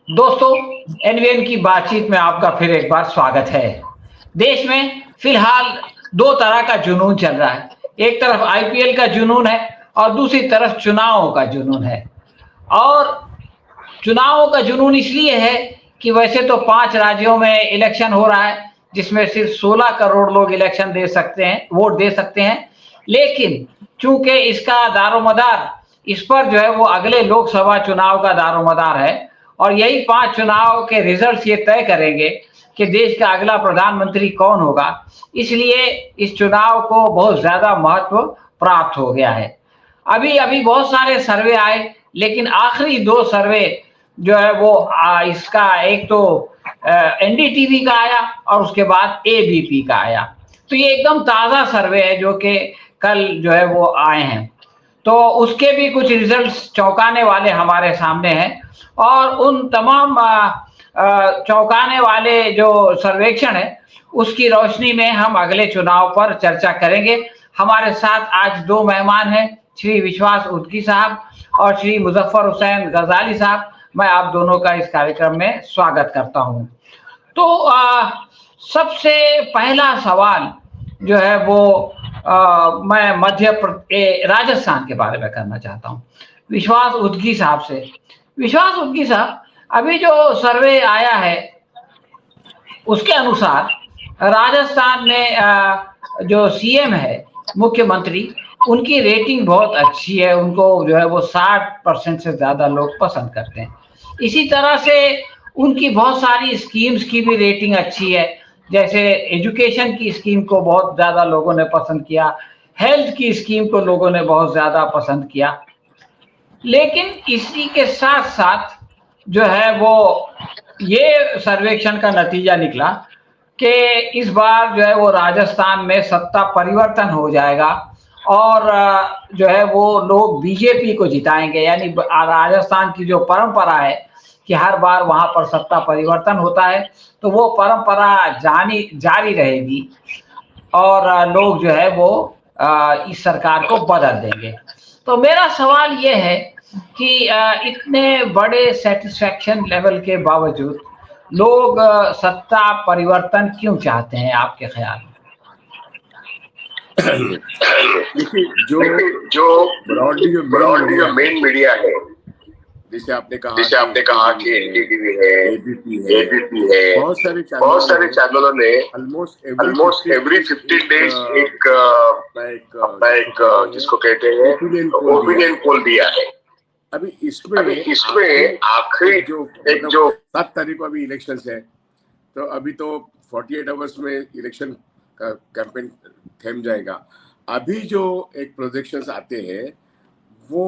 दोस्तों, एनवीएन की बातचीत में आपका फिर एक बार स्वागत है। देश में फिलहाल दो तरह का जुनून चल रहा है। एक तरफ आईपीएल का जुनून है और दूसरी तरफ चुनावों का जुनून है। और चुनावों का जुनून इसलिए है कि वैसे तो 5 राज्यों में इलेक्शन हो रहा है, जिसमें सिर्फ 16 करोड़ लोग इलेक्शन दे सकते हैं, वोट दे सकते हैं। लेकिन चूंकि इसका दारोमदार इस पर जो है वो अगले लोकसभा चुनाव का दारोमदार है और यही 5 चुनाव के रिजल्ट ये तय करेंगे कि देश का अगला प्रधानमंत्री कौन होगा। इसलिए इस चुनाव को बहुत ज्यादा महत्व प्राप्त हो गया है। अभी अभी बहुत सारे सर्वे आए, लेकिन आखिरी 2 सर्वे जो है वो इसका एक तो एनडीटीवी का आया और उसके बाद एबीपी का आया। तो ये एकदम ताज़ा सर्वे है जो कि कल जो है वो आए हैं। तो उसके भी कुछ रिजल्ट्स चौंकाने वाले हमारे सामने हैं और उन तमाम चौंकाने वाले जो सर्वेक्षण है उसकी रोशनी में हम अगले चुनाव पर चर्चा करेंगे। हमारे साथ आज 2 मेहमान हैं, श्री विश्वास उदकी साहब और श्री मुजफ्फर हुसैन गजाली साहब। मैं आप दोनों का इस कार्यक्रम में स्वागत करता हूं। तो सबसे पहला सवाल जो है वो मैं राजस्थान के बारे में करना चाहता हूं, विश्वास उदगी साहब से। विश्वास उदगी साहब, अभी जो सर्वे आया है उसके अनुसार राजस्थान में जो सीएम है, मुख्यमंत्री, उनकी रेटिंग बहुत अच्छी है। उनको जो है वो 60% से ज्यादा लोग पसंद करते हैं। इसी तरह से उनकी बहुत सारी स्कीम्स की भी रेटिंग अच्छी है। जैसे एजुकेशन की स्कीम को बहुत ज्यादा लोगों ने पसंद किया, हेल्थ की स्कीम को लोगों ने बहुत ज्यादा पसंद किया। लेकिन इसी के साथ साथ जो है वो ये सर्वेक्षण का नतीजा निकला कि इस बार जो है वो राजस्थान में सत्ता परिवर्तन हो जाएगा और जो है वो लोग बीजेपी को जिताएंगे। यानी राजस्थान की जो परंपरा है कि हर बार वहां पर सत्ता परिवर्तन होता है, तो वो परंपरा जारी रहेगी और लोग जो है वो इस सरकार को बदल देंगे। तो मेरा सवाल ये है कि इतने बड़े सेटिस्फैक्शन लेवल के बावजूद लोग सत्ता परिवर्तन क्यों चाहते हैं, आपके ख्याल में? देखिए, जो ब्रॉडली जो मेन मीडिया है, जैसे आपने कहा कि एनडीटीवी है, एबीपी है, बहुत सारे चैनलों ने ऑलमोस्ट एवरी 15 डेज एक जिसको कहते हैं ओपिनियन पोल दिया है। अभी इसमें आखिरी जो 7 तारीख को अभी इलेक्शन है, तो अभी तो 48 आवर्स में इलेक्शन का कैंपेन थम जाएगा। अभी जो एक प्रोजेक्शंस आते हैं वो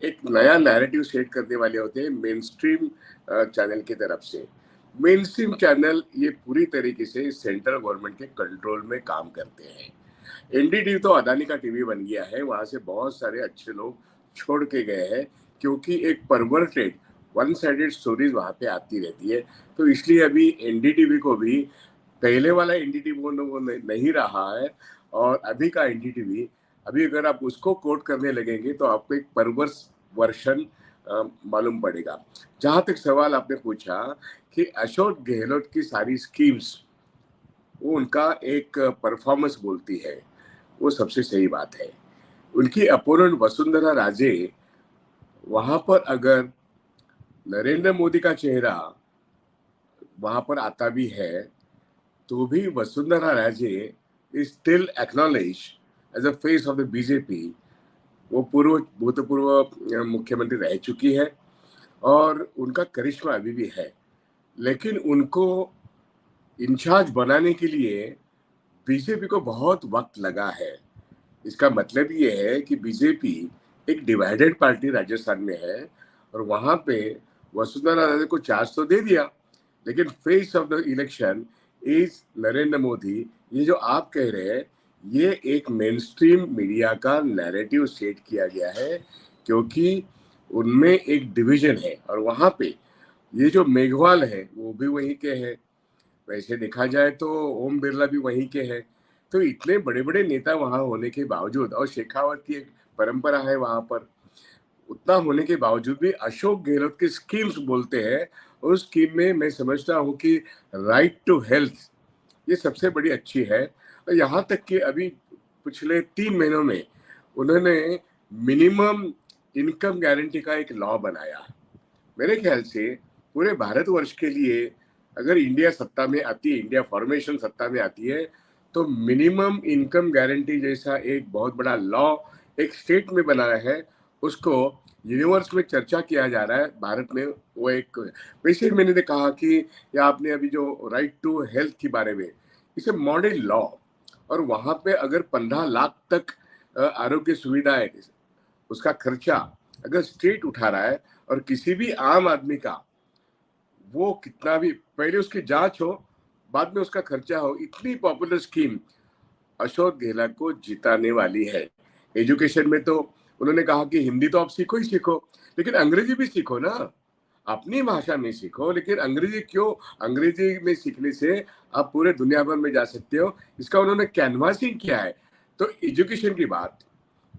एक नया नैरेटिव सेट करने वाले होते हैं मेन स्ट्रीम चैनल की तरफ से। मेन स्ट्रीम चैनल ये पूरी तरीके से सेंट्रल गवर्नमेंट के कंट्रोल में काम करते हैं। एनडीटीवी तो अदानी का टीवी बन गया है, वहां से बहुत सारे अच्छे लोग छोड़ के गए हैं क्योंकि एक परवर्टेड वन साइडेड स्टोरीज वहां पे आती रहती है। तो इसलिए अभी एनडीटीवी को भी पहले वाला एनडीटीवी वो नहीं रहा है और अभी का एनडीटीवी, अभी अगर आप उसको कोट करने लगेंगे तो आपको एक परवर्स वर्शन मालूम पड़ेगा। जहां तक सवाल आपने पूछा कि अशोक गहलोत की सारी स्कीम्स वो उनका एक परफॉर्मेंस बोलती है, वो सबसे सही बात है। उनकी अपोनेंट वसुंधरा राजे, वहां पर अगर नरेंद्र मोदी का चेहरा वहां पर आता भी है तो भी Vasundhara Raje is still acknowledge as a face of the BJP. वो भूतपूर्व मुख्यमंत्री रह चुकी है और उनका करिश्मा अभी भी है, लेकिन उनको इंचार्ज बनाने के लिए बीजेपी को बहुत वक्त लगा है। इसका मतलब ये है कि बीजेपी एक डिवाइडेड पार्टी राजस्थान में है और वहां पे वसुंधरा राजे को चार्ज तो दे दिया, लेकिन face of the election is Narendra Modi. ये जो आप कह रहे हैं ये एक मेन स्ट्रीम मीडिया का नैरेटिव सेट किया गया है क्योंकि उनमें एक डिवीजन है और वहां पे ये जो मेघवाल है वो भी वहीं के हैं। वैसे देखा जाए तो ओम बिरला भी वहीं के हैं। तो इतने बड़े बड़े नेता वहां होने के बावजूद, और शेखावत की एक परंपरा है वहां पर, उतना होने के बावजूद भी अशोक गहलोत की स्कीम्स बोलते हैं, उस स्कीम में मैं समझता हूँ कि राइट टू हेल्थ ये सबसे बड़ी अच्छी है। और यहाँ तक कि अभी पिछले 3 महीनों में उन्होंने मिनिमम इनकम गारंटी का एक लॉ बनाया। मेरे ख्याल से पूरे भारतवर्ष के लिए अगर इंडिया सत्ता में आती है, इंडिया फॉर्मेशन सत्ता में आती है, तो मिनिमम इनकम गारंटी जैसा एक बहुत बड़ा लॉ एक स्टेट में बनाया है, उसको यूनिवर्स में चर्चा किया जा रहा है भारत में। वो एक वैसे मैंने कहा कि या आपने अभी जो राइट टू हेल्थ के बारे में, इसे मॉडल लॉ, और वहां पे अगर 15 लाख तक आरोग्य सुविधाएं, उसका खर्चा अगर स्टेट उठा रहा है और किसी भी आम आदमी का वो कितना भी पहले उसकी जांच हो बाद में उसका खर्चा हो, इतनी पॉपुलर स्कीम अशोक गहलोत को जिताने वाली है। एजुकेशन में तो उन्होंने कहा कि हिंदी तो आप सीखो ही सीखो, लेकिन अंग्रेजी भी सीखो ना, अपनी भाषा में सीखो। लेकिन अंग्रेजी क्यों? अंग्रेजी में सीखने से आप पूरे दुनिया भर में जा सकते हो, इसका उन्होंने कैनवासिंग किया है। तो एजुकेशन की बात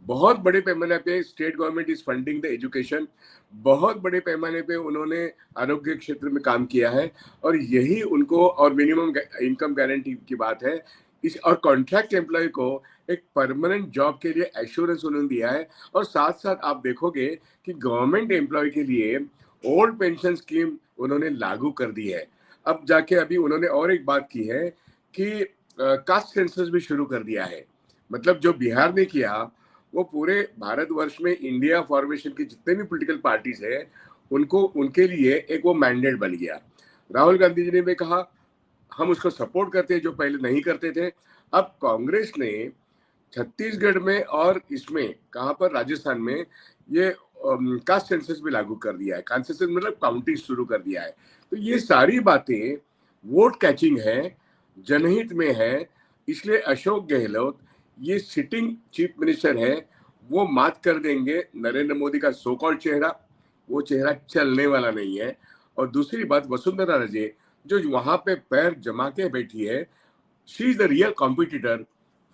बहुत बड़े पैमाने पे state government is funding the education, बहुत बड़े पैमाने पे उन्होंने आरोग्य क्षेत्र में काम किया है, और यही उनको, और मिनिमम इनकम गारंटी की बात है इस, और कॉन्ट्रैक्ट एम्प्लॉय को एक परमानेंट जॉब के लिए एश्योरेंस उन्होंने दिया है। और साथ साथ आप देखोगे कि गवर्नमेंट एम्प्लॉय के लिए ओल्ड पेंशन स्कीम उन्होंने लागू कर दी है। अब जाके अभी उन्होंने और एक बात की है कि कास्ट सेंसस भी शुरू कर दिया है। मतलब जो बिहार ने किया वो पूरे भारतवर्ष में इंडिया फॉर्मेशन की जितने भी पॉलिटिकल पार्टीज है उनको, उनके लिए एक वो मैंडेट बन गया। राहुल गांधी जी ने भी कहा हम उसको सपोर्ट करते हैं, जो पहले नहीं करते थे। अब कांग्रेस ने छत्तीसगढ़ में और इसमें कहां पर, राजस्थान में ये कास्ट सेंसस भी लागू कर दिया है। कास्ट सेंसस मतलब काउंटिंग शुरू कर दिया है। तो ये सारी बातें वोट कैचिंग है, जनहित में है, इसलिए अशोक गहलोत ये सिटिंग चीफ मिनिस्टर है, वो मात कर देंगे नरेंद्र मोदी का सो कॉल्ड चेहरा, वो चेहरा चलने वाला नहीं है। और दूसरी बात, वसुंधरा राजे जो वहां पे पैर जमा के बैठी है, she is the real competitor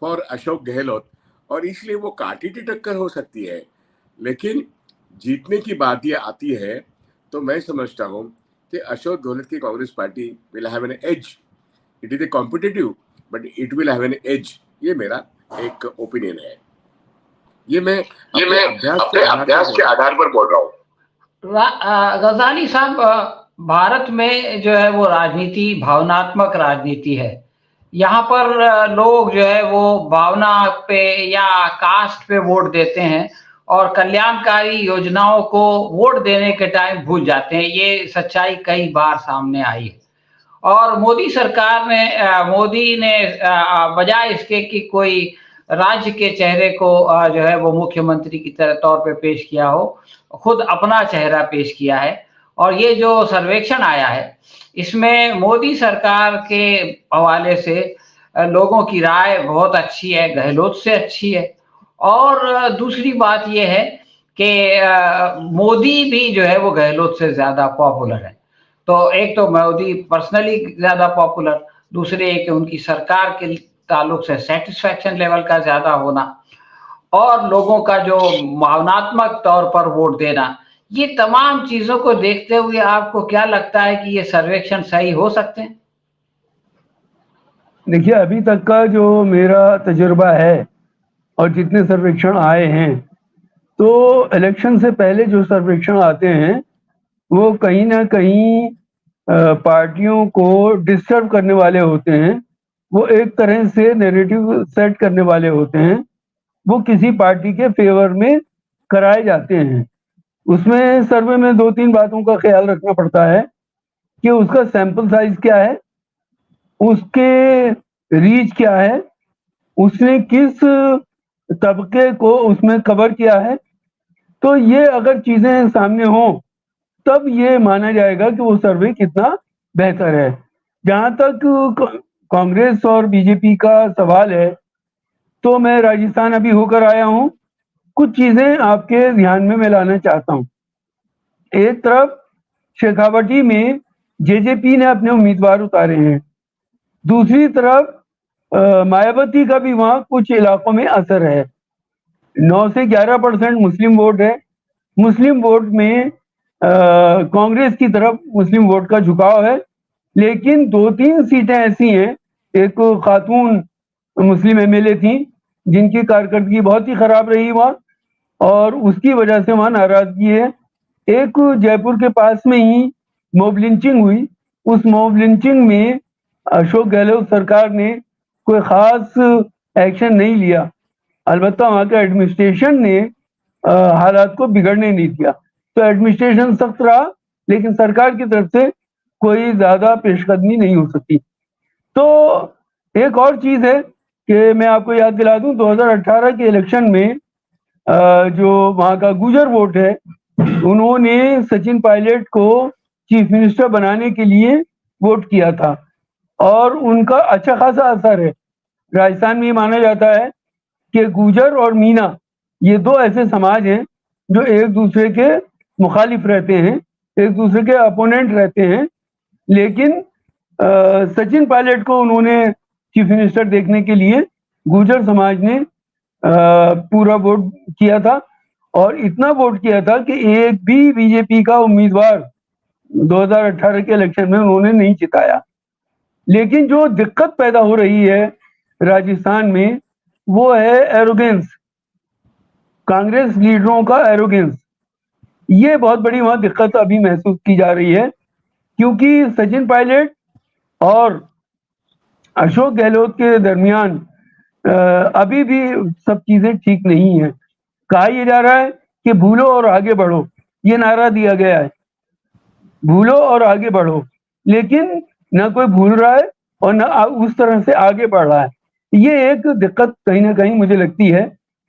for Ashok Gehlot, और इसलिए वो काटी की टक्कर हो सकती है। लेकिन जीतने की बात ये आती है तो मैं समझता हूँ कि अशोक गहलोत की Congress party will have an edge. It is a competitive but it will have an edge, ये मेरा एक ओपिनियन है। ये मैं अपने अभ्यास के आधार पर बोल रहा हूँ। गजाली साहब, भारत में जो है वो राजनीति भावनात्मक राजनीति है। यहाँ पर लोग जो है वो भावना पे या कास्ट पे वोट देते हैं और कल्याणकारी योजनाओं को वोट देने के टाइम भूल जाते हैं। ये सच्चाई कई बार सामने आई है। और मोदी सरकार ने बजाय इसके कि कोई राज्य के चेहरे को जो है वो मुख्यमंत्री की तौर पे पेश किया हो, खुद अपना चेहरा पेश किया है। और ये जो सर्वेक्षण आया है इसमें मोदी सरकार के हवाले से लोगों की राय बहुत अच्छी है, गहलोत से अच्छी है। और दूसरी बात ये है कि मोदी भी जो है वो गहलोत से ज्यादा पॉपुलर है। तो एक तो मोदी पर्सनली ज्यादा पॉपुलर, दूसरे एक उनकी सरकार के ताल्लुक से सेटिस्फैक्शन लेवल का ज्यादा होना, और लोगों का जो भावनात्मक तौर पर वोट देना, ये तमाम चीजों को देखते हुए आपको क्या लगता है कि ये सर्वेक्षण सही हो सकते हैं? देखिए, अभी तक का जो मेरा तजुर्बा है और जितने सर्वेक्षण आए हैं, तो इलेक्शन से पहले जो सर्वेक्षण आते हैं वो कहीं ना कहीं पार्टियों को डिस्टर्ब करने वाले होते हैं। वो एक तरह से नैरेटिव सेट करने वाले होते हैं। वो किसी पार्टी के फेवर में कराए जाते हैं। उसमें सर्वे में 2-3 बातों का ख्याल रखना पड़ता है कि उसका सैंपल साइज क्या है, उसके रीच क्या है, उसने किस तबके को उसमें कवर किया है। तो ये अगर चीजें सामने हो तब ये माना जाएगा कि वो सर्वे कितना बेहतर है। जहां तक कांग्रेस और बीजेपी का सवाल है, तो मैं राजस्थान अभी होकर आया हूं, कुछ चीजें आपके ध्यान में मैं लाना चाहता हूं। एक तरफ शेखावटी में जेजेपी ने अपने उम्मीदवार उतारे हैं, दूसरी तरफ मायावती का भी वहां कुछ इलाकों में असर है। 9 से 11% मुस्लिम वोट है, मुस्लिम वोट में कांग्रेस की तरफ मुस्लिम वोट का झुकाव है। लेकिन 2-3 सीटें ऐसी हैं, एक खातून मुस्लिम एमएलए थी जिनकी कारकर्दगी बहुत ही खराब रही वहाँ, और उसकी वजह से वहाँ नाराजगी है। एक जयपुर के पास में ही मॉब लिंचिंग हुई, उस मॉब लिंचिंग में अशोक गहलोत सरकार ने कोई खास एक्शन नहीं लिया, अलबत्ता वहाँ के एडमिनिस्ट्रेशन ने हालात को बिगड़ने नहीं दिया। तो एडमिनिस्ट्रेशन सख्त रहा, लेकिन सरकार की तरफ से कोई ज्यादा पेशकदमी नहीं हो सकी। तो एक और चीज है कि मैं आपको याद दिला दूं, 2018 के इलेक्शन में जो वहाँ का गुजर वोट है, उन्होंने सचिन पायलट को चीफ मिनिस्टर बनाने के लिए वोट किया था, और उनका अच्छा खासा असर है। राजस्थान में ये माना जाता है कि गुजर और मीना ये दो ऐसे समाज हैं जो एक दूसरे के मुखालिफ रहते हैं, एक दूसरे के अपोनेंट रहते हैं, लेकिन सचिन पायलट को उन्होंने चीफ मिनिस्टर देखने के लिए गुजर समाज ने पूरा वोट किया था, और इतना वोट किया था कि एक भी बीजेपी का उम्मीदवार 2018 के इलेक्शन में उन्होंने नहीं जिताया। लेकिन जो दिक्कत पैदा हो रही है राजस्थान में वो है एरोगेंस, कांग्रेस लीडरों का एरोगेंस। ये बहुत बड़ी वहां दिक्कत अभी महसूस की जा रही है, क्योंकि सचिन पायलट और अशोक गहलोत के दरमियान अभी भी सब चीजें ठीक नहीं है। कहा यह जा रहा है कि भूलो और आगे बढ़ो, ये नारा दिया गया है, भूलो और आगे बढ़ो, लेकिन ना कोई भूल रहा है और ना उस तरह से आगे बढ़ रहा है। ये एक दिक्कत कहीं ना कहीं मुझे लगती है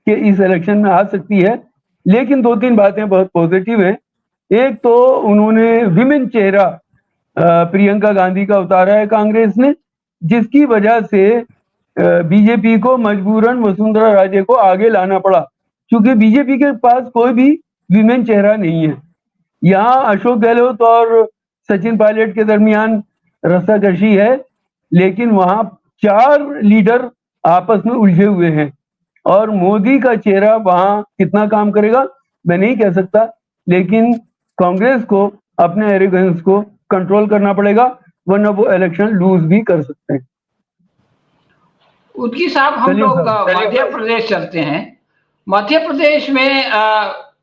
कि इस इलेक्शन में आ सकती है। लेकिन 2-3 बातें बहुत पॉजिटिव हैं। एक तो उन्होंने विमेन चेहरा प्रियंका गांधी का उतारा है कांग्रेस ने, जिसकी वजह से बीजेपी को मजबूरन वसुंधरा राजे को आगे लाना पड़ा, क्योंकि बीजेपी के पास कोई भी विमेन चेहरा नहीं है। यहाँ अशोक गहलोत और सचिन पायलट के दरमियान रस्साकशी है, लेकिन वहां 4 लीडर आपस में उलझे हुए हैं, और मोदी का चेहरा वहां कितना काम करेगा मैं नहीं कह सकता, लेकिन कांग्रेस को अपने एरोगेंस को कंट्रोल करना पड़ेगा, वरना वो इलेक्शन लूज भी कर सकते हैं। उनकी साहब, हम लोग मध्य प्रदेश चलते हैं। मध्य प्रदेश में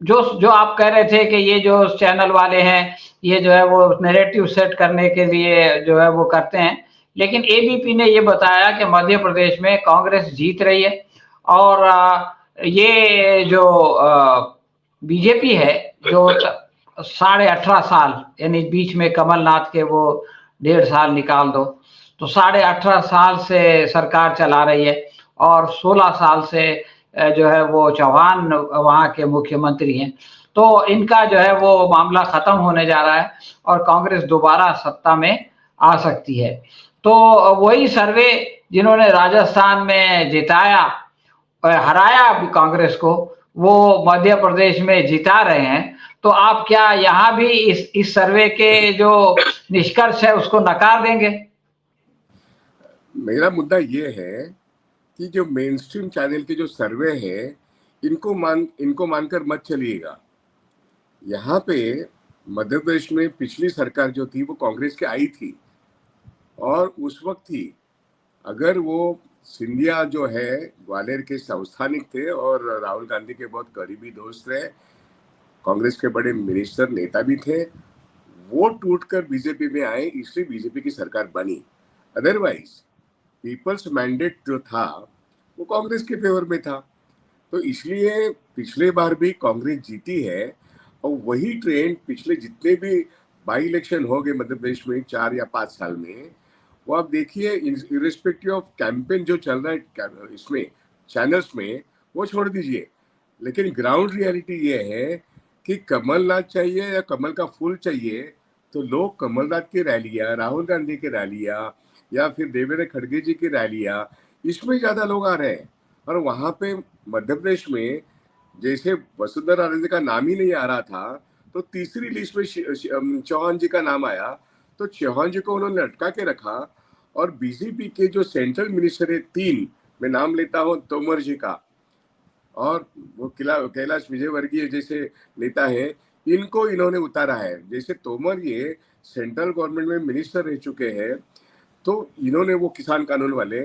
जो आप कह रहे थे कि ये जो चैनल वाले हैं, ये जो है वो नैरेटिव सेट करने के लिए जो है वो करते हैं, लेकिन एबीपी ने ये बताया कि मध्य प्रदेश में कांग्रेस जीत रही है, और ये जो बीजेपी है जो 18.5 साल, यानी बीच में कमलनाथ के वो 1.5 साल निकाल दो, तो 18.5 साल से सरकार चला रही है, और 16 साल से जो है वो चौहान वहाँ के मुख्यमंत्री हैं। तो इनका जो है वो मामला खत्म होने जा रहा है और कांग्रेस दोबारा सत्ता में आ सकती है। तो वही सर्वे जिन्होंने राजस्थान में जिताया, हराया भी कांग्रेस को, वो मध्य प्रदेश में जिता रहे हैं। तो आप क्या यहाँ भी इस सर्वे के जो निष्कर्ष है उसको नकार देंगे? मेरा मुद्दा ये है कि जो मेन स्ट्रीम चैनल के जो सर्वे है, इनको मानकर मत चलिएगा। यहाँ पे मध्य प्रदेश में पिछली सरकार जो थी वो कांग्रेस की आई थी, और उस वक्त ही अगर वो सिंधिया जो है ग्वालियर के संस्थानिक थे और राहुल गांधी के बहुत करीबी दोस्त रहे, कांग्रेस के बड़े मिनिस्टर नेता भी थे, वो टूटकर बीजेपी में आए, इसलिए बीजेपी की सरकार बनी। अदरवाइज पीपल्स मैंडेट जो था वो कांग्रेस के फेवर में था। तो इसलिए पिछले बार भी कांग्रेस जीती है, और वही ट्रेंड पिछले जितने भी बाई इलेक्शन हो गए मध्य प्रदेश में 4 या 5 साल में, वो आप देखिए, इर्रेस्पेक्टिव ऑफ कैंपेन जो चल रहा है इसमें चैनल्स में, वो छोड़ दीजिए, लेकिन ग्राउंड रियलिटी ये है कि कमलनाथ चाहिए या कमल का फूल चाहिए, तो लोग कमलनाथ की रैलियां, राहुल गांधी की रैलियां, या फिर देवेंद्र खड़गे जी की रैलियां, इसमें ज्यादा लोग आ रहे हैं। और वहां पे मध्य प्रदेश में जैसे वसुंधरा राजे का नाम ही नहीं आ रहा था, तो तीसरी लिस्ट में चौहान जी का नाम आया, तो चौहान जी को उन्होंने लटका के रखा। और बीजेपी के जो सेंट्रल मिनिस्टर है 3, मैं नाम लेता हूँ, तोमर जी का, और वो कैलाश विजयवर्गीय जैसे नेता है, इनको इन्होंने उतारा है। जैसे तोमर ये सेंट्रल गवर्नमेंट में मिनिस्टर रह चुके हैं, तो इन्होंने वो किसान कानून वाले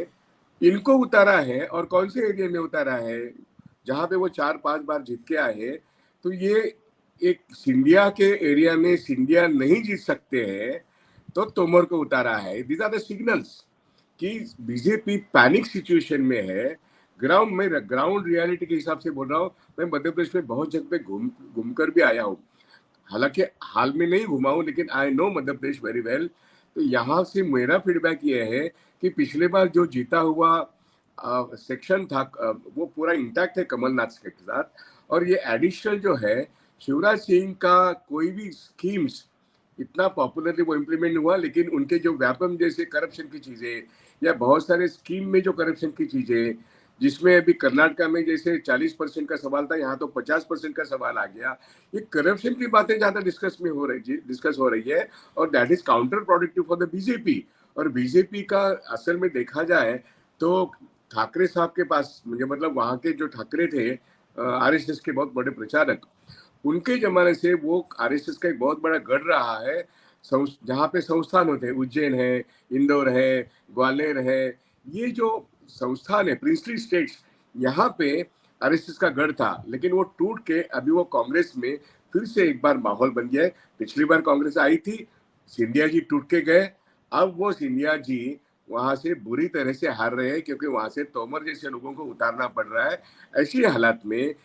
इनको उतारा है। और कौन से एरिया में उतारा है? जहां पे वो 4-5 बार जीत के आए हैं। तो ये एक सिंधिया के एरिया में सिंधिया नहीं जीत सकते हैं, तो तोमर को उतारा है। दीज आर द सिग्नल्स कि बीजेपी पैनिक सिचुएशन में है। ग्राउंड रियलिटी के हिसाब से बोल रहा हूँ। मैं मध्य प्रदेश में बहुत जगह पे घूम कर भी आया हूँ, हालांकि हाल में नहीं घुमा हूँ, लेकिन I know Madhya Pradesh very well. तो यहाँ से मेरा फीडबैक ये है कि पिछले बार जो जीता हुआ सेक्शन था वो पूरा इंटैक्ट है कमलनाथ के साथ। और ये एडिशनल जो है शिवराज सिंह का कोई भी स्कीम्स इतना पॉपुलरली वो इम्प्लीमेंट हुआ, लेकिन उनके जो व्यापम जैसे करप्शन की चीजें या बहुत सारे स्कीम में जो करप्शन की चीजें, जिसमें अभी कर्नाटका में जैसे 40% का सवाल था, यहाँ तो 50% का सवाल आ गया। ये करप्शन की बातें ज्यादा डिस्कस हो रही है और that is counter productive for the BJP. और बीजेपी का असल में देखा जाए तो ठाकरे साहब के पास, मुझे मतलब वहाँ के जो ठाकरे थे आरएसएस के बहुत बड़े प्रचारक, उनके जमाने से वो आरएसएस का एक बहुत बड़ा गढ़ रहा है। जहाँ पे संस्थान होते हैं, उज्जैन है, इंदौर है, ग्वालियर है, ये जो संस्थान है प्रिंसली स्टेट्स, यहाँ पे आरएसएस का गढ़ था। लेकिन वो टूट के अभी वो कांग्रेस में फिर से एक बार माहौल बन गया है। पिछली बार कांग्रेस आई थी, सिंधिया जी टूट के गए, अब वो सिंधिया जी वहां से बुरी तरह से हार रहे हैं, क्योंकि वहां से तोमर जैसे लोगों को उतारना पड़ रहा है। ऐसी हालात में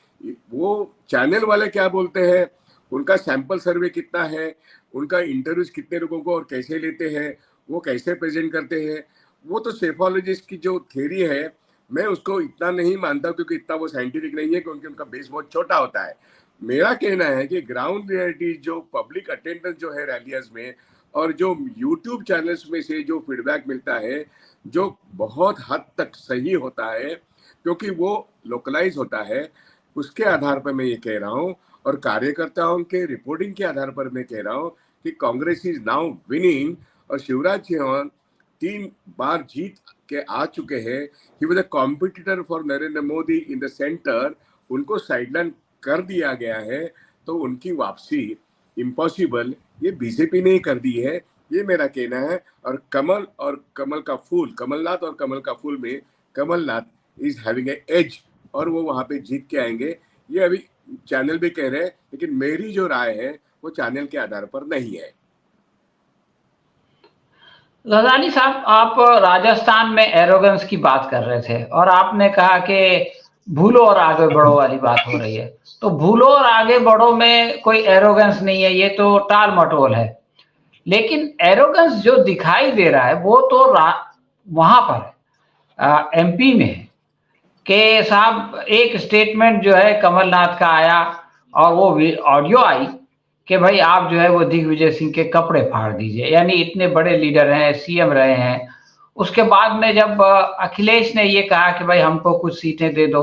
वो चैनल वाले क्या बोलते हैं, उनका सैंपल सर्वे कितना है, उनका इंटरव्यूज कितने लोगों को और कैसे लेते हैं, वो कैसे प्रेजेंट करते हैं, वो तो सेफोलॉजिस्ट की जो थ्योरी है मैं उसको इतना नहीं मानता, क्योंकि इतना वो साइंटिफिक नहीं है, क्योंकि उनका बेस बहुत छोटा होता है। मेरा कहना है कि ग्राउंड रियलिटी, जो पब्लिक अटेंडेंस जो है रैलियाज में और जो यूट्यूब चैनल्स में से जो फीडबैक मिलता है, जो बहुत हद तक सही होता है क्योंकि वो लोकलाइज होता है, उसके आधार पर मैं ये कह रहा हूँ। और कार्यकर्ताओं के रिपोर्टिंग के आधार पर मैं कह रहा हूँ कि कांग्रेस इज नाउ विनिंग। और शिवराज चौहान 3 बार जीत के आ चुके हैं। He was a competitor for Narendra Modi in the centre, उनको साइडलाइन कर दिया गया है, तो उनकी वापसी इम्पॉसिबल ये बीजेपी ने कर दी है, ये मेरा कहना है। और कमल का फूल, कमलनाथ और कमल का फूल में Kamal Nath is having a edge, और वो वहां पे जीत के आएंगे। ये अभी चैनल भी कह रहे हैं, लेकिन मेरी जो राय है वो चैनल के आधार पर नहीं है। लदानी साहब, आप राजस्थान में एरोगेंस की बात कर रहे थे और आपने कहा कि भूलो और आगे बढ़ो वाली बात हो रही है। तो भूलो और आगे बढ़ो में कोई एरोगेंस नहीं है, ये तो टाल मटोल है। लेकिन एरोगेंस जो दिखाई दे रहा है वो तो वहां पर एमपी में है कि साहब एक स्टेटमेंट जो है कमलनाथ का आया और वो ऑडियो आई कि भाई आप जो है वो दिग्विजय सिंह के कपड़े फाड़ दीजिए, यानी इतने बड़े लीडर हैं, सीएम रहे हैं। उसके बाद में जब अखिलेश ने ये कहा कि भाई हमको कुछ सीटें दे दो,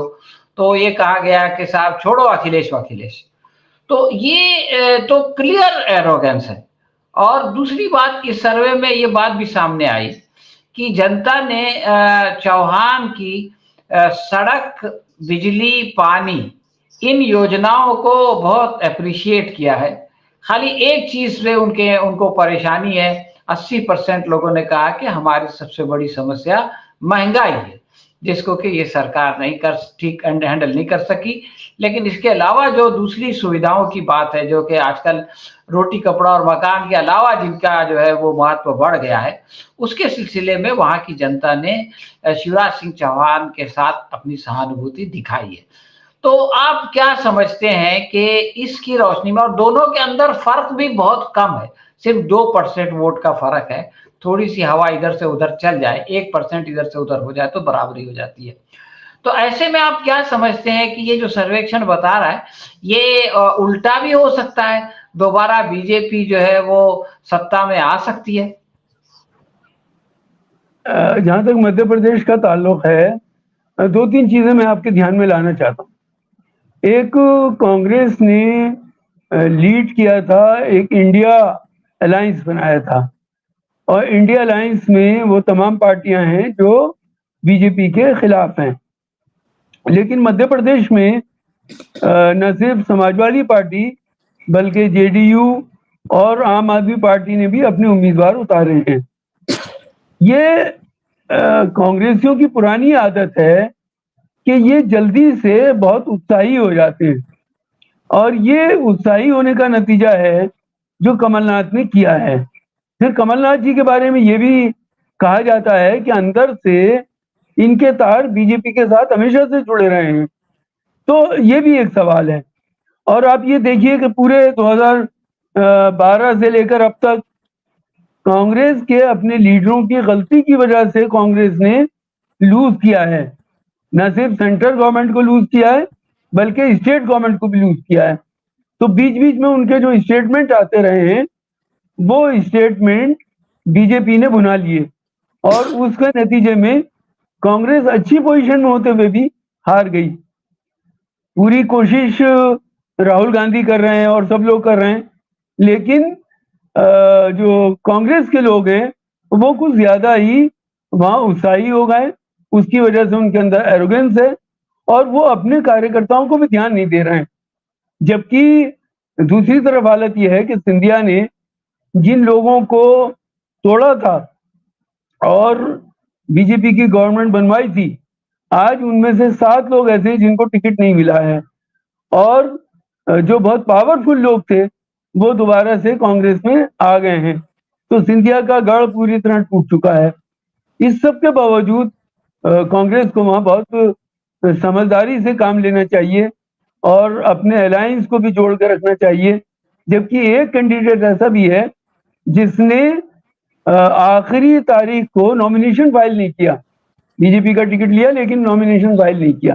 तो ये कहा गया कि साहब छोड़ो अखिलेश वखिलेश। तो ये तो क्लियर एरोगेंस है। और दूसरी बात, इस सर्वे में ये बात भी सामने आई कि जनता ने चौहान की सड़क, बिजली, पानी, इन योजनाओं को बहुत अप्रिशिएट किया है। खाली एक चीज से उनको परेशानी है। 80% लोगों ने कहा कि हमारी सबसे बड़ी समस्या महंगाई है, जिसको कि ये सरकार ठीक हैंडल नहीं कर सकी। लेकिन इसके अलावा जो दूसरी सुविधाओं की बात है, जो कि आजकल रोटी, कपड़ा और मकान के अलावा जिनका जो है वो महत्व बढ़ गया है, उसके सिलसिले में वहां की जनता ने शिवराज सिंह चौहान के साथ अपनी सहानुभूति दिखाई है। तो आप क्या समझते हैं कि इसकी रोशनी में, और दोनों के अंदर फर्क भी बहुत कम है, सिर्फ 2% वोट का फर्क है, थोड़ी सी हवा इधर से उधर चल जाए, 1% इधर से उधर हो जाए तो बराबरी हो जाती है। तो ऐसे में आप क्या समझते हैं कि ये जो सर्वेक्षण बता रहा है ये उल्टा भी हो सकता है, दोबारा बीजेपी जो है वो सत्ता में आ सकती है? जहां तक मध्य प्रदेश का ताल्लुक है, 2-3 चीजें मैं आपके ध्यान में लाना चाहता हूँ। एक, कांग्रेस ने लीड किया था, एक इंडिया अलायंस बनाया था, और इंडिया अलायंस में वो तमाम पार्टियां हैं जो बीजेपी के खिलाफ हैं। लेकिन मध्य प्रदेश में न सिर्फ समाजवादी पार्टी बल्कि जेडीयू और आम आदमी पार्टी ने भी अपने उम्मीदवार उतारे हैं। ये कांग्रेसियों की पुरानी आदत है कि ये जल्दी से बहुत उत्साही हो जाते हैं और ये उत्साही होने का नतीजा है जो कमलनाथ ने किया है। फिर कमलनाथ जी के बारे में ये भी कहा जाता है कि अंदर से इनके तार बीजेपी के साथ हमेशा से जुड़े रहे हैं। तो ये भी एक सवाल है। और आप ये देखिए कि पूरे 2012 से लेकर अब तक कांग्रेस के अपने लीडरों की गलती की वजह से कांग्रेस ने लूज किया है। न सिर्फ सेंट्रल गवर्नमेंट को लूज किया है बल्कि स्टेट गवर्नमेंट को भी लूज किया है। तो बीच बीच में उनके जो स्टेटमेंट आते रहे हैं वो स्टेटमेंट बीजेपी ने भुना लिए और उसके नतीजे में कांग्रेस अच्छी पोजीशन में होते हुए भी हार गई। पूरी कोशिश राहुल गांधी कर रहे हैं और सब लोग कर रहे हैं, लेकिन जो कांग्रेस के लोग हैं वो कुछ ज्यादा ही वहां उत्साही हो गए। उसकी वजह से उनके अंदर एरोगेंस है और वो अपने कार्यकर्ताओं को भी ध्यान नहीं दे रहे हैं। जबकि दूसरी तरफ हालत यह है कि सिंधिया ने जिन लोगों को तोड़ा था और बीजेपी की गवर्नमेंट बनवाई थी, आज उनमें से 7 लोग ऐसे हैं जिनको टिकट नहीं मिला है और जो बहुत पावरफुल लोग थे वो दोबारा से कांग्रेस में आ गए हैं। तो सिंधिया का गढ़ पूरी तरह टूट चुका है। इस सब के बावजूद कांग्रेस को वहां बहुत समझदारी से काम लेना चाहिए और अपने अलायंस को भी जोड़ कर रखना चाहिए। जबकि एक कैंडिडेट ऐसा भी है जिसने आखिरी तारीख को नॉमिनेशन फाइल नहीं किया, बीजेपी का टिकट लिया लेकिन नॉमिनेशन फाइल नहीं किया।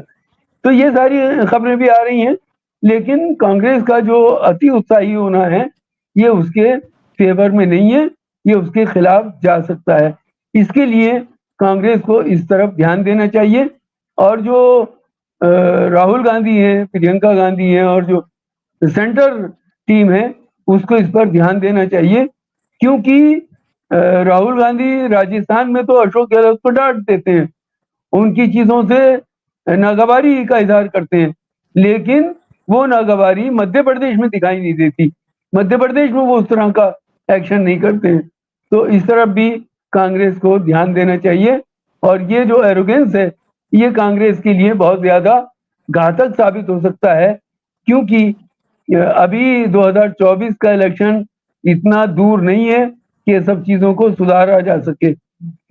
तो ये सारी खबरें भी आ रही हैं, लेकिन कांग्रेस का जो अति उत्साही होना है ये उसके फेवर में नहीं है, ये उसके खिलाफ जा सकता है। इसके लिए कांग्रेस को इस तरफ ध्यान देना चाहिए और जो राहुल गांधी हैं, प्रियंका गांधी हैं और जो सेंटर टीम है उसको इस पर ध्यान देना चाहिए। क्योंकि राहुल गांधी राजस्थान में तो अशोक गहलोत को डांट देते हैं, उनकी चीजों से नागवारी का इजहार करते हैं, लेकिन वो नागवारी मध्य प्रदेश में दिखाई नहीं देती। मध्य प्रदेश में वो उस तरह का एक्शन नहीं करते हैं। तो इस तरफ भी कांग्रेस को ध्यान देना चाहिए और ये जो एरोगेंस है ये कांग्रेस के लिए बहुत ज्यादा घातक साबित हो सकता है। क्योंकि अभी 2024 का इलेक्शन इतना दूर नहीं है कि ये सब चीजों को सुधारा जा सके।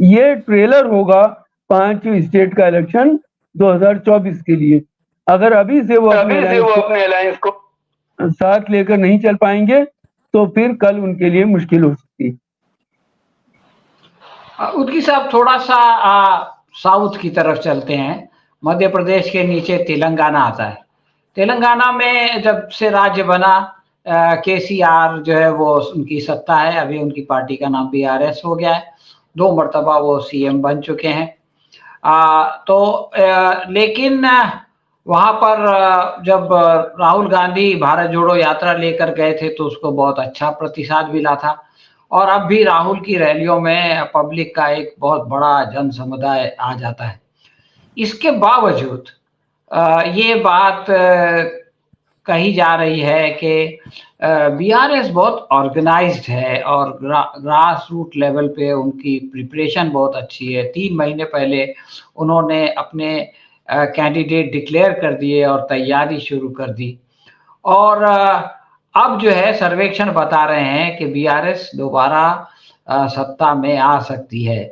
ये ट्रेलर होगा 5 स्टेट का इलेक्शन 2024 के लिए। अगर अभी से वो अपने अलायंस को साथ लेकर नहीं चल पाएंगे तो फिर कल उनके लिए मुश्किल हो सकती है। उनकी साहब थोड़ा सा साउथ की तरफ चलते हैं। मध्य प्रदेश के नीचे तेलंगाना आता है। तेलंगाना में जब से राज्य बना केसीआर जो है वो उनकी सत्ता है। अभी उनकी पार्टी का नाम बीआरएस हो गया है। 2 मर्तबा वो सीएम बन चुके हैं। लेकिन वहां पर जब राहुल गांधी भारत जोड़ो यात्रा लेकर गए थे तो उसको बहुत अच्छा प्रतिसाद मिला था और अब भी राहुल की रैलियों में पब्लिक का एक बहुत बड़ा जन समुदाय आ जाता है। इसके बावजूद ये बात कही जा रही है कि बीआरएस बहुत ऑर्गेनाइज्ड है और ग्रास रूट लेवल पे उनकी प्रिपरेशन बहुत अच्छी है। 3 महीने पहले उन्होंने अपने कैंडिडेट डिक्लेयर कर दिए और तैयारी शुरू कर दी और अब जो है सर्वेक्षण बता रहे हैं कि बीआरएस दोबारा सत्ता में आ सकती है।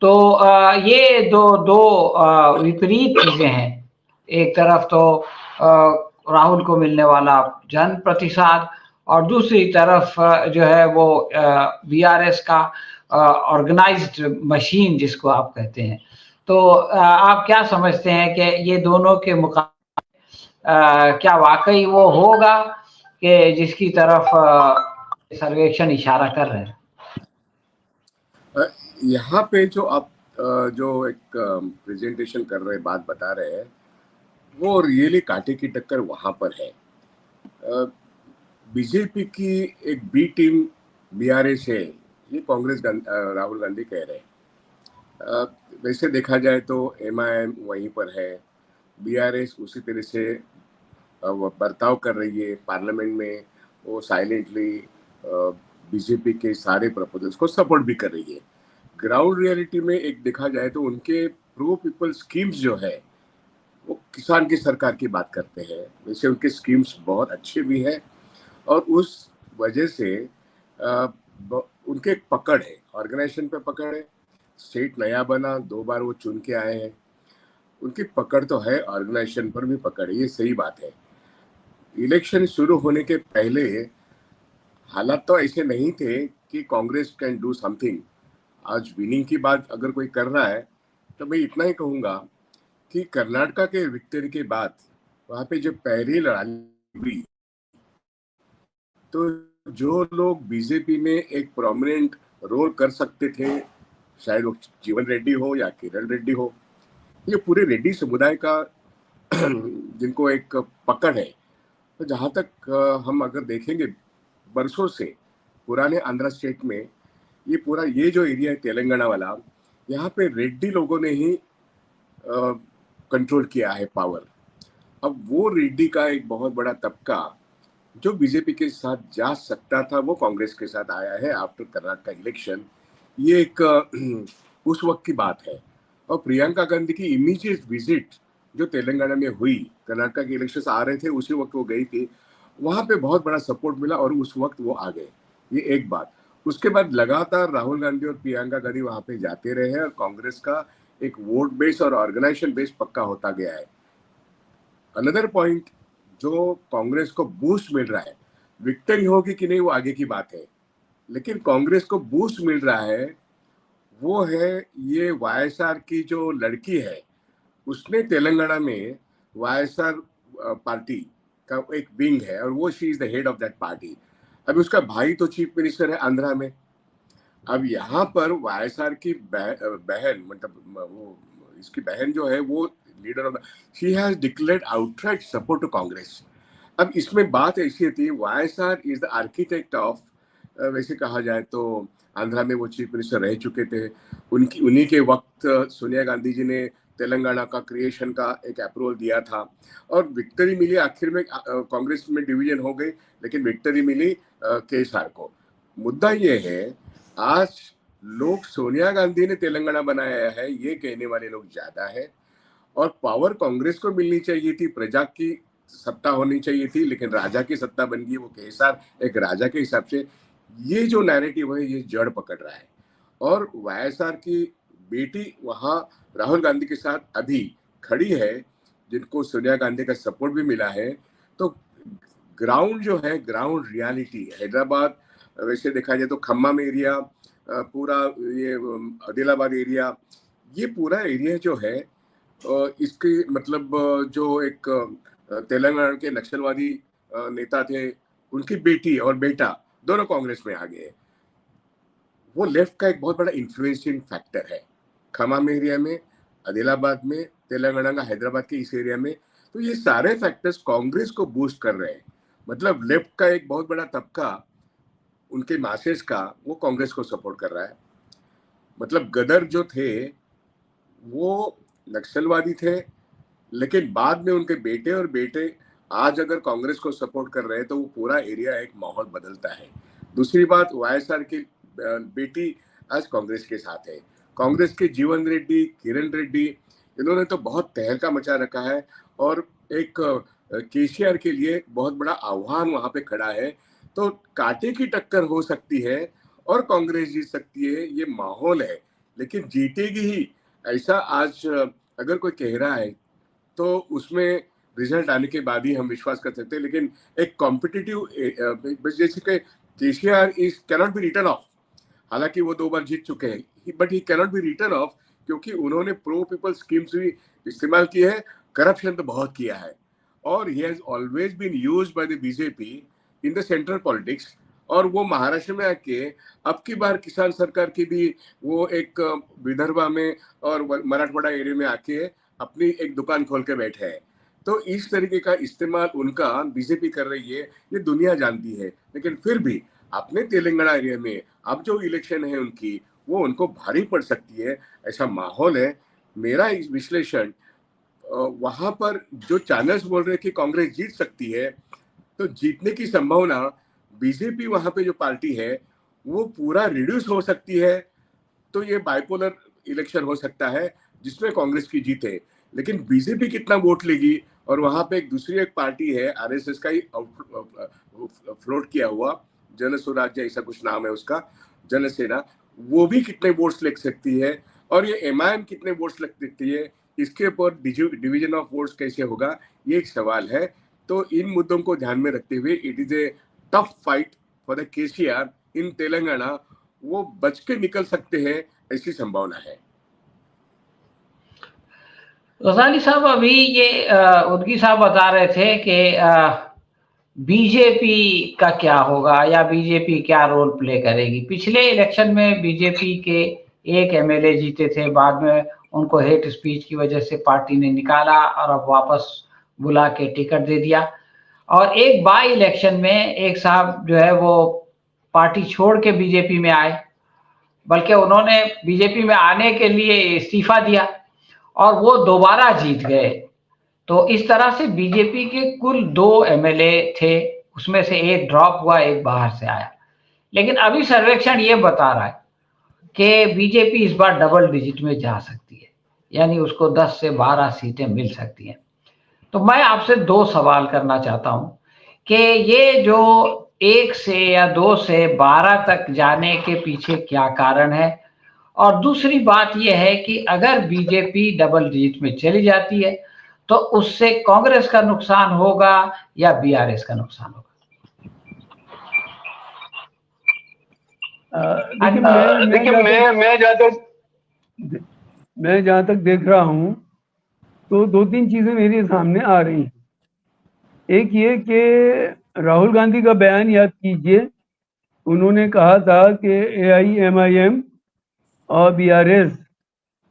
तो ये दो विपरीत चीजें हैं। एक तरफ तो राहुल को मिलने वाला जन प्रतिसाद और दूसरी तरफ जो है वो बीआरएस का ऑर्गेनाइज्ड मशीन जिसको आप कहते हैं। तो आप क्या समझते हैं कि ये दोनों के मुकाबले क्या वाकई वो होगा कि जिसकी तरफ सर्वेक्षण इशारा कर रहे हैं? यहाँ पे जो आप जो एक प्रेजेंटेशन कर रहे बात बता रहे हैं वो रियली कांटे की टक्कर वहां पर है। बीजेपी की एक बी टीम बीआरएस है, ये कांग्रेस राहुल गांधी कह रहे हैं। वैसे देखा जाए तो एमआईएम वहीं पर है, बीआरएस उसी तरह से वो बर्ताव कर रही है पार्लियामेंट में। वो साइलेंटली बीजेपी के सारे प्रपोजल्स को सपोर्ट भी कर रही है। ग्राउंड रियलिटी में एक देखा जाए तो उनके प्रो पीपल स्कीम्स जो है वो किसान की सरकार की बात करते हैं। वैसे उनके स्कीम्स बहुत अच्छे भी हैं और उस वजह से उनके एक पकड़ है, ऑर्गेनाइजेशन पे पकड़ है। स्टेट नया बना, 2 बार वो चुन के आए हैं, उनकी पकड़ तो है, ऑर्गेनाइजेशन पर भी पकड़ है, ये सही बात है। इलेक्शन शुरू होने के पहले हालात तो ऐसे नहीं थे कि कांग्रेस कैन डू समथिंग। आज विनिंग की बात अगर कोई कर रहा है तो मैं इतना ही कहूंगा कि कर्नाटका के विक्ट्री के बाद वहां पे जो पहली लड़ाई हुई तो जो लोग बीजेपी में एक प्रोमिनेंट रोल कर सकते थे, शायद वो जीवन रेड्डी हो या किरण रेड्डी हो, ये पूरे रेड्डी समुदाय का जिनको एक पकड़ है। तो जहाँ तक हम अगर देखेंगे बरसों से पुराने आंध्र स्टेट में ये पूरा ये जो एरिया है तेलंगाना वाला, यहाँ पे रेड्डी लोगों ने ही कंट्रोल किया है पावर। अब वो रेड्डी का एक बहुत बड़ा तबका जो बीजेपी के साथ जा सकता था वो कांग्रेस के साथ आया है आफ्टर कर्नाटका इलेक्शन। ये एक उस वक्त की बात है। और प्रियंका गांधी की इमीडिएट विजिट जो तेलंगाना में हुई, कर्नाटका के इलेक्शन आ रहे थे उसी वक्त वो गई थी, वहां पे बहुत बड़ा सपोर्ट मिला और उस वक्त वो आ गए। ये एक बात। उसके बाद लगातार राहुल गांधी और प्रियंका गांधी वहां पे जाते रहे हैं और कांग्रेस का एक वोट बेस और ऑर्गेनाइजेशन बेस पक्का होता गया है। अनदर पॉइंट जो कांग्रेस को बूस्ट मिल रहा है, विक्ट्री होगी कि नहीं वो आगे की बात है, लेकिन कांग्रेस को बूस्ट मिल रहा है वो है ये वाईएसआर की जो लड़की है, उसने तेलंगाना में वाईएसआर पार्टी का एक विंग है और वो she is the head of that party. अभी उसका भाई तो चीफ मिनिस्टर है आंध्रा में। अब यहाँ पर वाईएसआर की बहन मतलब वो इसकी बहन जो है वो leader of she has declared outright support to Congress. अब इसमें बात ऐसी थी, YSR is the architect of, वैसे कहा जाए तो आंध्रा में वो चीफ मिनिस्टर रह चुके थे। उन्हीं के वक्त सोनिया गांधी जी ने तेलंगाना का क्रिएशन का एक अप्रूवल दिया था और विक्ट्री मिली। आखिर में कांग्रेस में डिवीजन हो गई लेकिन विक्ट्री मिली केएसआर को। मुद्दा ये है आज लोग सोनिया गांधी ने तेलंगाना बनाया है ये कहने वाले लोग ज्यादा है और पावर कांग्रेस को मिलनी चाहिए थी, प्रजा की सत्ता होनी चाहिए थी, लेकिन राजा की सत्ता बन गई। वो केएसआर एक राजा के हिसाब से ये जो नैरेटिव है ये जड़ पकड़ रहा है और वाईएसआर की बेटी वहां राहुल गांधी के साथ अभी खड़ी है जिनको सोनिया गांधी का सपोर्ट भी मिला है। तो ग्राउंड जो है, ग्राउंड रियलिटी हैदराबाद, वैसे देखा जाए तो खम्मम एरिया, पूरा ये आदिलाबाद एरिया, ये पूरा एरिया जो है इसके मतलब जो एक तेलंगाना के नक्सलवादी नेता थे उनकी बेटी और बेटा दोनों कांग्रेस में आ गए। वो लेफ्ट का एक बहुत बड़ा इन्फ्लुएंसिंग फैक्टर है खम्मम एरिया में, आदिलाबाद में, तेलंगाना का हैदराबाद के इस एरिया में। तो ये सारे फैक्टर्स कांग्रेस को बूस्ट कर रहे हैं। मतलब लेफ्ट का एक बहुत बड़ा तबका उनके मासेस का वो कांग्रेस को सपोर्ट कर रहा है। मतलब गदर जो थे वो नक्सलवादी थे लेकिन बाद में उनके बेटे और बेटे आज अगर कांग्रेस को सपोर्ट कर रहे हैं तो वो पूरा एरिया एक माहौल बदलता है। दूसरी बात, वाईएसआर की बेटी आज कांग्रेस के साथ है। कांग्रेस के जीवन रेड्डी, किरण रेड्डी, इन्होंने तो बहुत तहलका मचा रखा है और एक केसीआर के लिए बहुत बड़ा आह्वान वहां पे खड़ा है। तो कांटे की टक्कर हो सकती है और कांग्रेस जीत सकती है, ये माहौल है, लेकिन जीतेगी ही ऐसा आज अगर कोई कह रहा है तो उसमें रिजल्ट आने के बाद ही हम विश्वास कर सकते हैं। लेकिन एक कॉम्पिटिटिव जैसे कि KCR is cannot be written off, हालांकि वो 2 बार जीत चुके हैं but he cannot be written off क्योंकि उन्होंने प्रो पीपल स्कीम्स भी इस्तेमाल की है, करप्शन तो बहुत किया है और he has always been used by the BJP in the central politics. और वो महाराष्ट्र में आके अब की बार किसान सरकार की भी वो एक विदर्भा में और मराठवाड़ा एरिया में आके अपनी एक दुकान खोल के बैठे हैं। तो इस तरीके का इस्तेमाल उनका बीजेपी कर रही है, ये दुनिया जानती है। लेकिन फिर भी अपने तेलंगाना एरिया में अब जो इलेक्शन है उनकी वो उनको भारी पड़ सकती है, ऐसा माहौल है। मेरा इस विश्लेषण वहां पर जो चैनल्स बोल रहे हैं कि कांग्रेस जीत सकती है, तो जीतने की संभावना बीजेपी वहां पे जो पार्टी है वो पूरा रिड्यूस हो सकती है। तो ये बाइपोलर इलेक्शन हो सकता है जिसमें कांग्रेस की जीत है, लेकिन बीजेपी कितना वोट लेगी, और वहां पे एक पार्टी है आरएसएस का ही फ्लोट किया हुआ, जन स्वराज्य ऐसा कुछ नाम है उसका, जनसेना, वो भी कितने वोट्स ले सकती है, और ये एमआईएम कितने वोट्स लग सकती है, इसके ऊपर डिवीजन ऑफ वोट्स कैसे होगा, ये एक सवाल है। तो इन मुद्दों को ध्यान में रखते हुए it is a tough fight for the KCR in Telangana, वो बच के निकल सकते हैं ऐसी संभावना है। गजाली साहब, अभी ये उदगी साहब बता रहे थे कि बीजेपी का क्या होगा या बीजेपी क्या रोल प्ले करेगी। पिछले इलेक्शन में बीजेपी के एक एमएलए जीते थे, बाद में उनको हेट स्पीच की वजह से पार्टी ने निकाला और अब वापस बुला के टिकट दे दिया। और एक बाई इलेक्शन में एक साहब जो है वो पार्टी छोड़ के बीजेपी में आए, बल्कि उन्होंने बीजेपी में आने के लिए इस्तीफा दिया और वो दोबारा जीत गए। तो इस तरह से बीजेपी के कुल 2 एमएलए थे, उसमें से एक ड्रॉप हुआ, एक बाहर से आया। लेकिन अभी सर्वेक्षण ये बता रहा है कि बीजेपी इस बार डबल डिजिट में जा सकती है, यानी उसको 10 से 12 सीटें मिल सकती हैं। तो मैं आपसे 2 सवाल करना चाहता हूं कि ये जो 1 से या 2 से 12 तक जाने के पीछे क्या कारण है, और दूसरी बात यह है कि अगर बीजेपी डबल डिजिट में चली जाती है तो उससे कांग्रेस का नुकसान होगा या बीआरएस का नुकसान होगा? देखिए, मैं जहां तक देख रहा हूं तो 2-3 चीजें मेरे सामने आ रही हैं। एक ये कि राहुल गांधी का बयान याद कीजिए, उन्होंने कहा था कि एआईएमआईएम और बीआरएस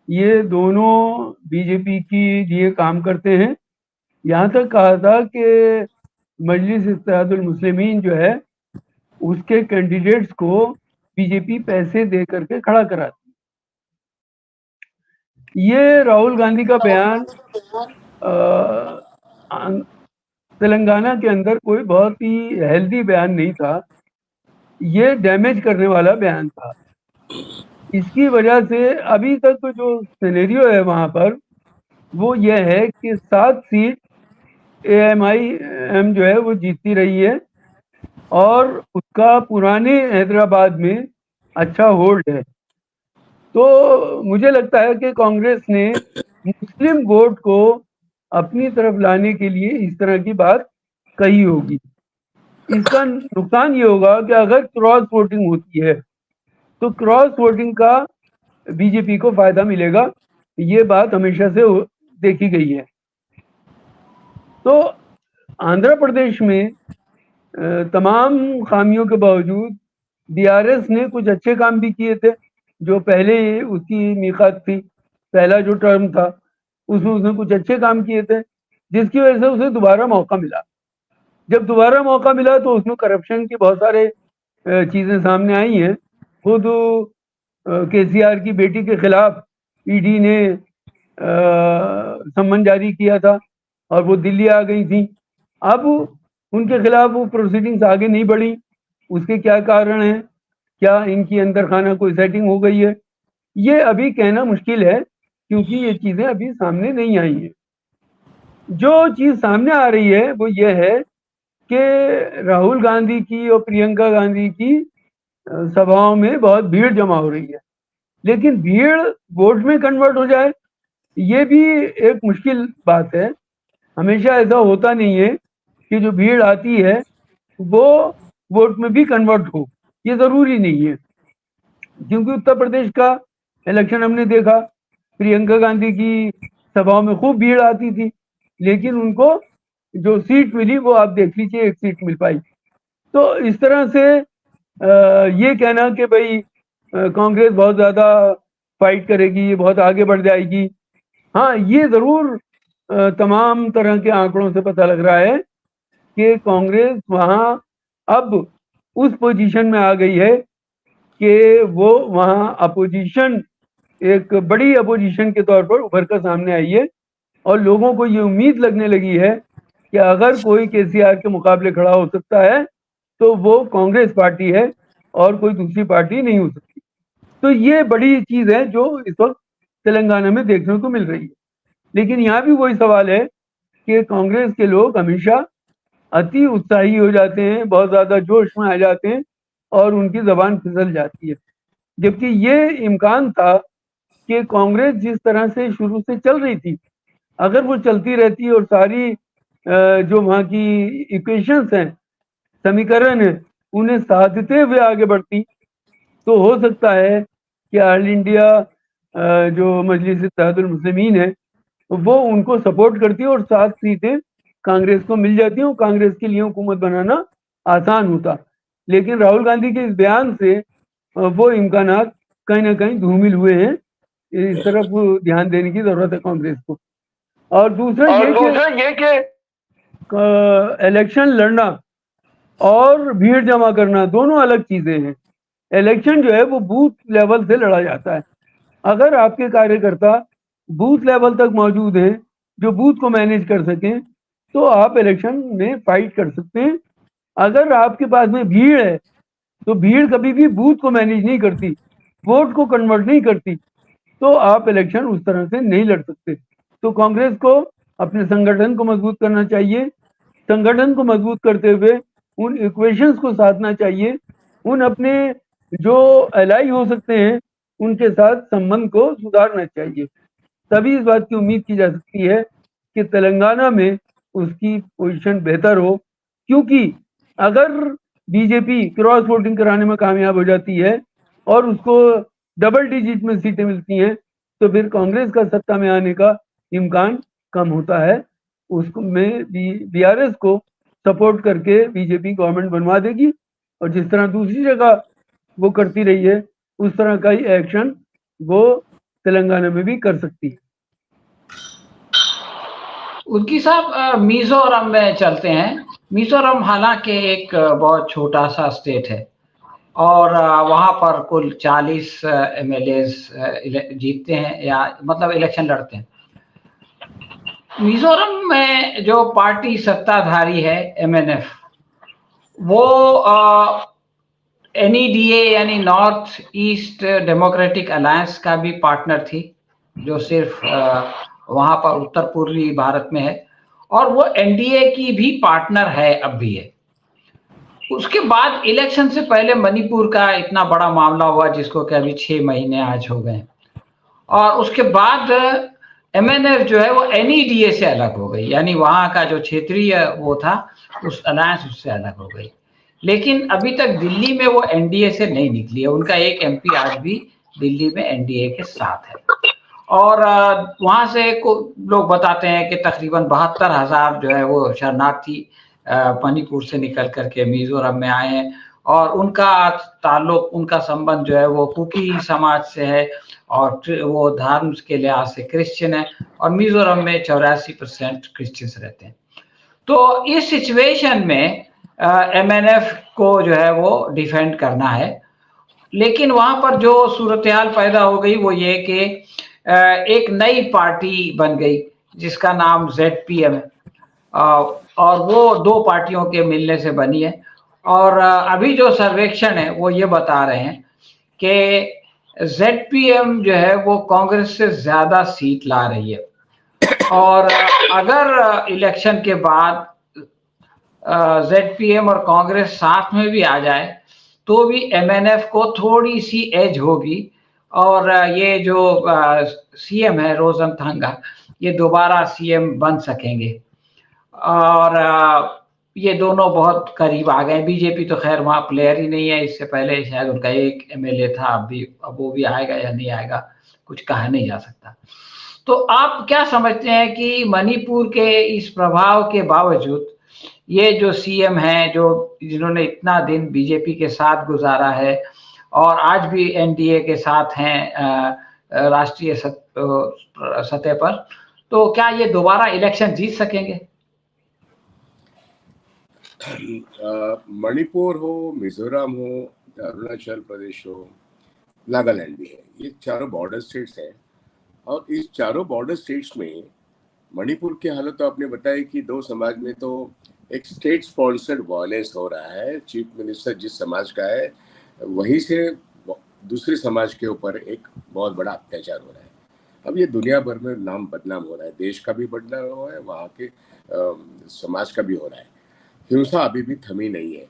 ये दोनों बीजेपी की लिए काम करते हैं। यहाँ तक कहा था कि मजलिस इत्तेहादुल मुस्लिमीन जो है उसके कैंडिडेट्स को बीजेपी पैसे दे करके खड़ा कराती। ये राहुल गांधी का बयान तेलंगाना के अंदर कोई बहुत ही हेल्दी बयान नहीं था, ये डैमेज करने वाला बयान था। इसकी वजह से अभी तक जो सिनेरियो है वहां पर वो ये है कि 7 सीट एएमआईएम जो है वो जीतती रही है और उसका पुराने हैदराबाद में अच्छा होल्ड है। तो मुझे लगता है कि कांग्रेस ने मुस्लिम वोट को अपनी तरफ लाने के लिए इस तरह की बात कही होगी। इसका नुकसान ये होगा कि अगर क्रॉस वोटिंग होती है तो क्रॉस वोटिंग का बीजेपी को फायदा मिलेगा, ये बात हमेशा से देखी गई है। तो आंध्र प्रदेश में तमाम खामियों के बावजूद बीआरएस ने कुछ अच्छे काम भी किए थे। जो पहले उसकी मीकात थी, पहला जो टर्म था, उसमें उसने कुछ अच्छे काम किए थे, जिसकी वजह से उसे दोबारा मौका मिला। जब दोबारा मौका मिला तो उसमें करप्शन की बहुत सारे चीजें सामने आई हैं। खुद केसीआर की बेटी के खिलाफ ईडी ने सम्मन जारी किया था और वो दिल्ली आ गई थी। अब उनके खिलाफ वो प्रोसीडिंग्स आगे नहीं बढ़ी, उसके क्या कारण है? क्या इनकी अंदर खाना कोई सेटिंग हो गई है? ये अभी कहना मुश्किल है, क्योंकि ये चीजें अभी सामने नहीं आई है। जो चीज सामने आ रही है वो ये है कि राहुल गांधी की और प्रियंका गांधी की सभाओं में बहुत भीड़ जमा हो रही है, लेकिन भीड़ वोट में कन्वर्ट हो जाए ये भी एक मुश्किल बात है। हमेशा ऐसा होता नहीं है कि जो भीड़ आती है वो वोट में भी कन्वर्ट हो, ये जरूरी नहीं है। क्योंकि उत्तर प्रदेश का इलेक्शन हमने देखा, प्रियंका गांधी की सभाओं में खूब भीड़ आती थी, लेकिन उनको जो सीट मिली वो आप देख लीजिए, 1 सीट मिल पाई। तो इस तरह से ये कहना कि भाई कांग्रेस बहुत ज्यादा फाइट करेगी, ये बहुत आगे बढ़ जाएगी, हाँ ये जरूर तमाम तरह के आंकड़ों से पता लग रहा है कि कांग्रेस वहां अब उस पोजीशन में आ गई है कि वो वहां अपोजिशन, एक बड़ी अपोजिशन के तौर पर उभर कर सामने आई है। और लोगों को ये उम्मीद लगने लगी है कि अगर कोई केसीआर के मुकाबले खड़ा हो सकता है तो वो कांग्रेस पार्टी है और कोई दूसरी पार्टी नहीं हो सकती। तो ये बड़ी चीज है जो इस वक्त तेलंगाना में देखने को मिल रही है। लेकिन यहाँ भी वही सवाल है कि कांग्रेस के लोग हमेशा अति उत्साही हो जाते हैं, बहुत ज्यादा जोश में आ जाते हैं और उनकी जबान फिसल जाती है। जबकि ये इम्कान था कि कांग्रेस जिस तरह से शुरू से चल रही थी, अगर वो चलती रहती और सारी जो वहाँ की इक्वेशंस हैं, समीकरण है, उन्हें साधते हुए आगे बढ़ती, तो हो सकता है कि ऑल इंडिया जो मजलिस इत्तेहादुल मुस्लिमीन है वो उनको सपोर्ट करती है और 7 सीटें कांग्रेस को मिल जाती हैं और कांग्रेस के लिए हुकूमत बनाना आसान होता। लेकिन राहुल गांधी के इस बयान से वो इम्कानात कहीं ना कहीं धूमिल हुए हैं। इस तरफ ध्यान देने की जरूरत है कांग्रेस को। और दूसरा ये कि इलेक्शन लड़ना और भीड़ जमा करना दोनों अलग चीजें हैं। इलेक्शन जो है वो बूथ लेवल से लड़ा जाता है। अगर आपके कार्यकर्ता बूथ लेवल तक मौजूद हैं जो बूथ को मैनेज कर सकें तो आप इलेक्शन में फाइट कर सकते हैं। अगर आपके पास में भीड़ है तो भीड़ कभी भी बूथ को मैनेज नहीं करती, वोट को कन्वर्ट नहीं करती, तो आप इलेक्शन उस तरह से नहीं लड़ सकते। तो कांग्रेस को अपने संगठन को मजबूत करना चाहिए, संगठन को मजबूत करते हुए उन इक्वेशंस को साधना चाहिए, उन अपने जो एलाई हो सकते हैं उनके साथ संबंध को सुधारना चाहिए। तभी इस बात की उम्मीद की जा सकती है कि तेलंगाना में उसकी पोजीशन बेहतर हो, क्योंकि अगर बीजेपी क्रॉस वोटिंग कराने में कामयाब हो जाती है और उसको डबल डिजिट में सीटें मिलती हैं तो फिर कांग्रेस का सत्ता में आने का इम्कान कम होता है। उसको में बीआरएस को सपोर्ट करके बीजेपी गवर्नमेंट बनवा देगी और जिस तरह दूसरी जगह वो करती रही है उस तरह का ही एक्शन वो तेलंगाना में भी कर सकती है। उनकी साहब मिजोरम में चलते हैं। मिजोरम हालांकि एक बहुत छोटा सा स्टेट है और वहां पर कुल 40 एमएलए जीतते हैं या मतलब इलेक्शन लड़ते हैं। मिजोरम में जो पार्टी सत्ताधारी है एमएनएफ, वो एनईडीए यानी नॉर्थ ईस्ट डेमोक्रेटिक अलायंस का भी पार्टनर थी, जो सिर्फ वहां पर उत्तर पूर्वी भारत में है, और वो एनडीए की भी पार्टनर है, अब भी है। उसके बाद इलेक्शन से पहले मणिपुर का इतना बड़ा मामला हुआ जिसको कि अभी 6 महीने आज हो गए, और उसके बाद एमएनएफ जो है वो एनईडीए से अलग हो गई, यानी वहां का जो क्षेत्रीय वो था उस अलायंस उससे अलग हो गई। लेकिन अभी तक दिल्ली में वो एनडीए से नहीं निकली है, उनका एक एमपी आज भी दिल्ली में एनडीए के साथ है। और वहां से लोग बताते हैं कि तकरीबन 72,000 जो है वो शरणार्थी मणिपुर से निकल करके मिजोरम में आए हैं, और उनका ताल्लुक, उनका संबंध जो है वो कुकी समाज से है और वो धर्म के लिहाज से क्रिश्चियन है, और मिजोरम में 84% क्रिश्चियंस रहते हैं। तो इस सिचुएशन में एमएनएफ को जो है वो डिफेंड करना है। लेकिन वहां पर जो सूरत-ए-हाल पैदा हो गई वो ये कि एक नई पार्टी बन गई जिसका नाम ZPM है, और वो 2 पार्टियों के मिलने से बनी है। और अभी जो सर्वेक्षण है वो ये बता रहे हैं कि ZPM जो है वो कांग्रेस से ज्यादा सीट ला रही है, और अगर इलेक्शन के बाद ZPM और कांग्रेस साथ में भी आ जाए तो भी एमएनएफ को थोड़ी सी एज होगी, और ये जो सीएम है रोजमथंगा, ये दोबारा सीएम बन सकेंगे। और ये दोनों बहुत करीब आ गए। बीजेपी तो खैर वहाँ प्लेयर ही नहीं है, इससे पहले शायद उनका एक एमएलए था, अब वो भी आएगा या नहीं आएगा कुछ कहा नहीं जा सकता। तो आप क्या समझते हैं कि मणिपुर के इस प्रभाव के बावजूद ये जो सीएम हैं, जो जिन्होंने इतना दिन बीजेपी के साथ गुजारा है और आज भी एनडीए के साथ हैं राष्ट्रीय सतह पर, तो क्या ये दोबारा इलेक्शन जीत सकेंगे? मणिपुर हो, मिजोरम हो, अरुणाचल प्रदेश हो, नागालैंड भी है, ये चारों बॉर्डर स्टेट्स हैं। और इस चारों बॉर्डर स्टेट्स में मणिपुर की हालत तो आपने बताई कि दो समाज में तो एक स्टेट स्पॉन्सर्ड वायलेंस हो रहा है। चीफ मिनिस्टर जिस समाज का है वहीं से दूसरे समाज के ऊपर एक बहुत बड़ा अत्याचार हो रहा है। अब ये दुनिया भर में नाम बदनाम हो रहा है, देश का भी बदनाम हो रहा है, वहाँ के समाज का भी हो रहा है। हिंसा अभी भी थमी नहीं है।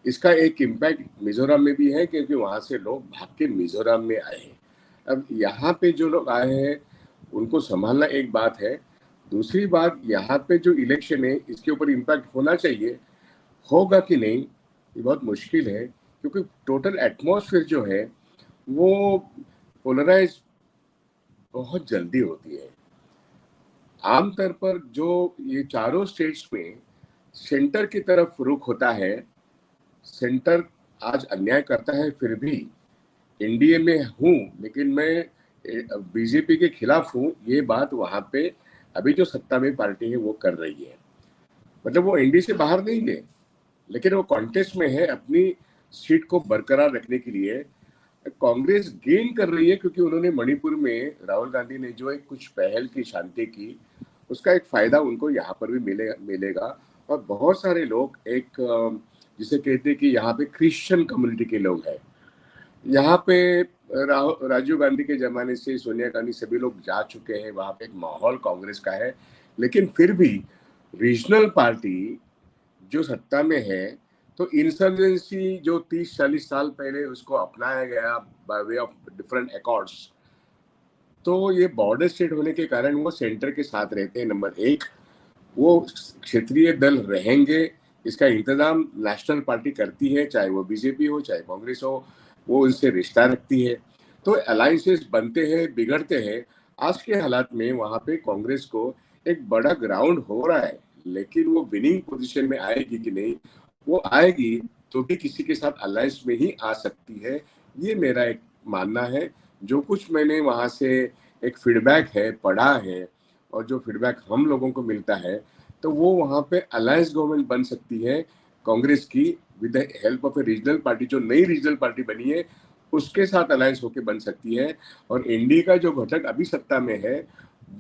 इसका एक इम्पैक्ट मिजोरम में भी है क्योंकि वहाँ से लोग भाग के मिजोरम में आए हैं। अब यहाँ पे जो लोग आए हैं उनको संभालना एक बात है, दूसरी बात यहाँ पे जो इलेक्शन है इसके ऊपर इम्पैक्ट होना चाहिए, होगा कि नहीं ये बहुत मुश्किल है क्योंकि टोटल एटमॉस्फेयर जो है वो पोलराइज बहुत जल्दी होती है। आमतौर पर जो ये चारों स्टेट्स में सेंटर की तरफ रुख होता है, सेंटर आज अन्याय करता है, फिर भी एनडीए में हूँ लेकिन मैं बीजेपी के खिलाफ हूँ, ये बात वहां पे अभी जो सत्ता में पार्टी है वो कर रही है। मतलब वो एनडीए से बाहर नहीं है लेकिन वो कॉन्टेस्ट में है अपनी सीट को बरकरार रखने के लिए। कांग्रेस गेन कर रही है क्योंकि उन्होंने मणिपुर में राहुल गांधी ने जो एक कुछ पहल की, शांति की, उसका एक फायदा उनको यहाँ पर भी मिलेगा। और बहुत सारे लोग एक जिसे कहते हैं कि यहाँ पे क्रिश्चियन कम्युनिटी के लोग हैं, यहाँ पे राजीव गांधी के जमाने से सोनिया गांधी सभी लोग जा चुके हैं, वहाँ पे एक माहौल कांग्रेस का है। लेकिन फिर भी रीजनल पार्टी जो सत्ता में है तो इंसर्जेंसी जो 30-40 साल पहले उसको अपनाया गया by way of different accords, तो ये बॉर्डर स्टेट होने के कारण वो सेंटर के साथ रहते हैं। नंबर एक, वो क्षेत्रीय दल रहेंगे, इसका इंतजाम नेशनल पार्टी करती है, चाहे वो बीजेपी हो चाहे कांग्रेस हो, वो उनसे रिश्ता रखती है। तो अलायंसेस बनते हैं, बिगड़ते हैं। आज के हालात में वहाँ पे कांग्रेस को एक बड़ा ग्राउंड हो रहा है, लेकिन वो विनिंग पोजीशन में आएगी कि नहीं, वो आएगी तो भी किसी के साथ अलायंस में ही आ सकती है। ये मेरा एक मानना है। जो कुछ मैंने वहाँ से एक फीडबैक है पढ़ा है और जो फीडबैक हम लोगों को मिलता है, तो वो वहाँ पे अलायंस गवर्नमेंट बन सकती है कांग्रेस की with the help of A regional party. जो नई रीजनल पार्टी बनी है उसके साथ अलायंस होके बन सकती है। और एनडीए का जो घटक अभी सत्ता में है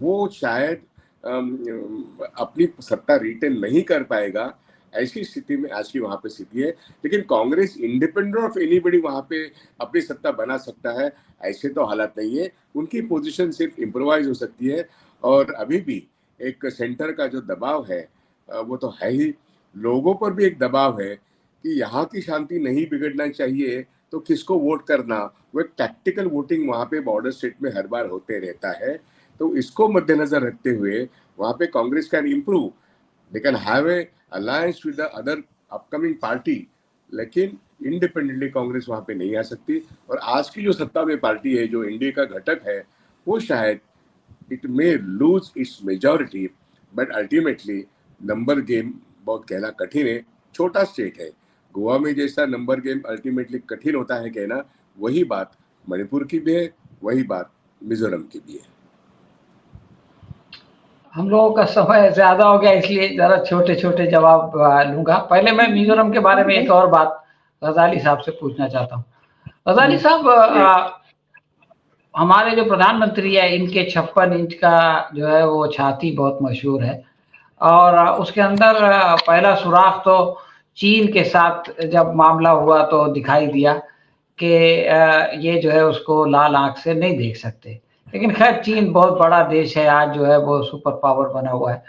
वो शायद अपनी सत्ता रिटेन नहीं कर पाएगा। ऐसी स्थिति में आज की वहां पे स्थिति है। लेकिन कांग्रेस इंडिपेंडेंट ऑफ एनीबडी वहां पे अपनी सत्ता बना सकता है, ऐसे तो हालात नहीं है। उनकी पोजीशन सिर्फ इम्प्रोवाइज हो सकती है। और अभी भी एक सेंटर का जो दबाव है वो तो है ही, लोगों पर भी एक दबाव है कि यहाँ की शांति नहीं बिगड़ना चाहिए तो किसको वोट करना। वो एक टैक्टिकल वोटिंग वहाँ पे बॉर्डर स्टेट में हर बार होते रहता है। तो इसको मद्देनजर रखते हुए वहाँ पे Congress can improve, they can have a alliance with the other upcoming party, लेकिन इंडिपेंडेंटली कांग्रेस वहाँ पे नहीं आ सकती। और आज की जो सत्ता में पार्टी है जो एनडीए का घटक है वो शायद it may lose its majority, but ultimately number game बहुत कहना कठिन है। छोटा स्टेट है, गोवा में जैसा नंबर गेम अल्टीमेटली कठिन होता है कहना, वही बात मणिपुर की भी है, वही बात मिजोरम की भी है। हम लोगों का समय ज्यादा हो गया इसलिए जरा छोटे छोटे जवाब लूंगा। पहले मैं मिजोरम के बारे में एक और बात गजाली साहब से पूछना चाहता हूँ। गजाली साहब, हमारे जो प्रधानमंत्री है इनके 56 इंच का जो है वो छाती बहुत मशहूर है और उसके अंदर पहला सुराख तो चीन के साथ जब मामला हुआ तो दिखाई दिया कि ये जो है उसको लाल आंख से नहीं देख सकते। लेकिन खैर चीन बहुत बड़ा देश है, आज जो है वो सुपर पावर बना हुआ है,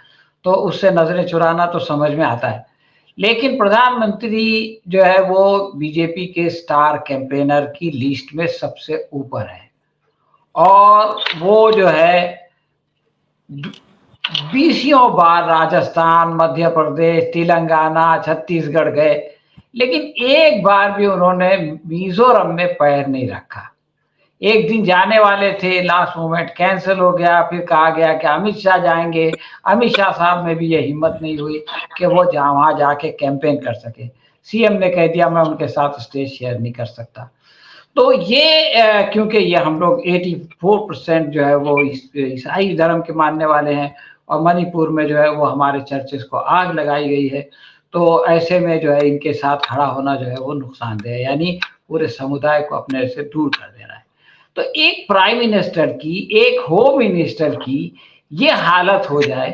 तो उससे नजरें चुराना तो समझ में आता है। लेकिन प्रधानमंत्री जो है वो बीजेपी के स्टार कैंपेनर की लिस्ट में सबसे ऊपर है और वो जो है 20 बार राजस्थान, मध्य प्रदेश, तेलंगाना, छत्तीसगढ़ गए, लेकिन एक बार भी उन्होंने मिजोरम में पैर नहीं रखा। एक दिन जाने वाले थे, लास्ट मोमेंट कैंसिल हो गया, फिर कहा गया कि अमित शाह जाएंगे। अमित शाह साहब में भी ये हिम्मत नहीं हुई कि वो वहां जाके कैंपेन कर सके। सीएम ने कह दिया मैं उनके साथ स्टेज शेयर नहीं कर सकता। तो ये क्योंकि ये हम लोग 84% जो है वो ईसाई धर्म के मानने वाले हैं और मणिपुर में जो है वो हमारे चर्चेस को आग लगाई गई है, तो ऐसे में जो है इनके साथ खड़ा होना जो है वो नुकसानदेह है, यानी पूरे समुदाय को अपने से दूर कर देना है। तो एक प्राइम मिनिस्टर की, एक होम मिनिस्टर की ये हालत हो जाए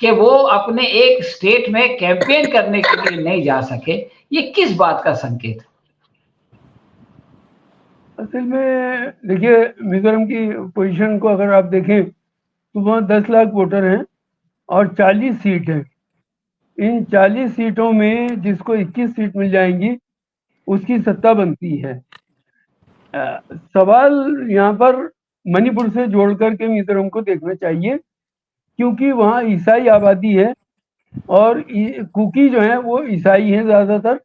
कि वो अपने एक स्टेट में कैंपेन करने के लिए नहीं जा सके, ये किस बात का संकेत है? असल में देखिए, मिजोरम की पोजीशन को अगर आप देखें तो वहाँ 10 लाख वोटर हैं और 40 सीट हैं। इन 40 सीटों में जिसको 21 सीट मिल जाएंगी उसकी सत्ता बनती है। सवाल यहाँ पर मणिपुर से जोड़ करके मिजोरम को देखना चाहिए, क्योंकि वहाँ ईसाई आबादी है और कुकी जो है वो ईसाई हैं ज़्यादातर।